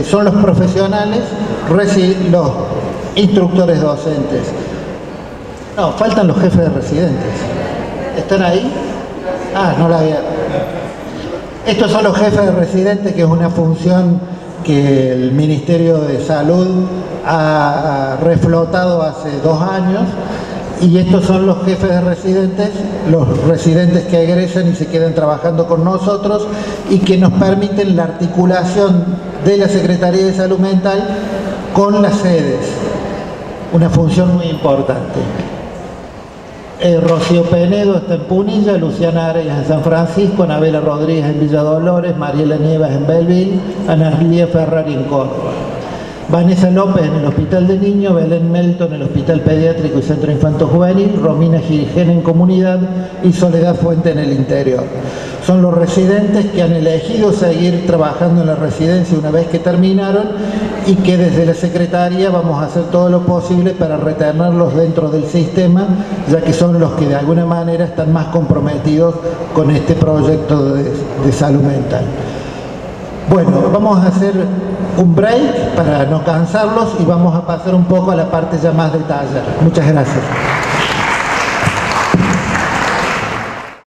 son los profesionales, los instructores docentes. No, faltan los jefes de residentes. ¿Están ahí? Ah, no la había. Estos son los jefes de residentes, que es una función que el Ministerio de Salud ha reflotado hace 2 años. Y estos son los jefes de residentes, los residentes que egresan y se quedan trabajando con nosotros y que nos permiten la articulación de la Secretaría de Salud Mental con las sedes. Una función muy importante. Rocío Penedo está en Punilla, Luciana Arias en San Francisco, Anabela Rodríguez en Villa Dolores, Mariela Nieves en Belleville, Ana Lía Ferrari en Córdoba. Vanessa López en el Hospital de Niños, Belén Melton en el Hospital Pediátrico y Centro Infanto Juvenil, Romina Girgen en Comunidad y Soledad Fuente en el interior. Son los residentes que han elegido seguir trabajando en la residencia una vez que terminaron y que desde la Secretaría vamos a hacer todo lo posible para retenerlos dentro del sistema, ya que son los que de alguna manera están más comprometidos con este proyecto de salud mental. Bueno, vamos a hacer un break para no cansarlos y vamos a pasar un poco a la parte ya más detallada. Muchas gracias.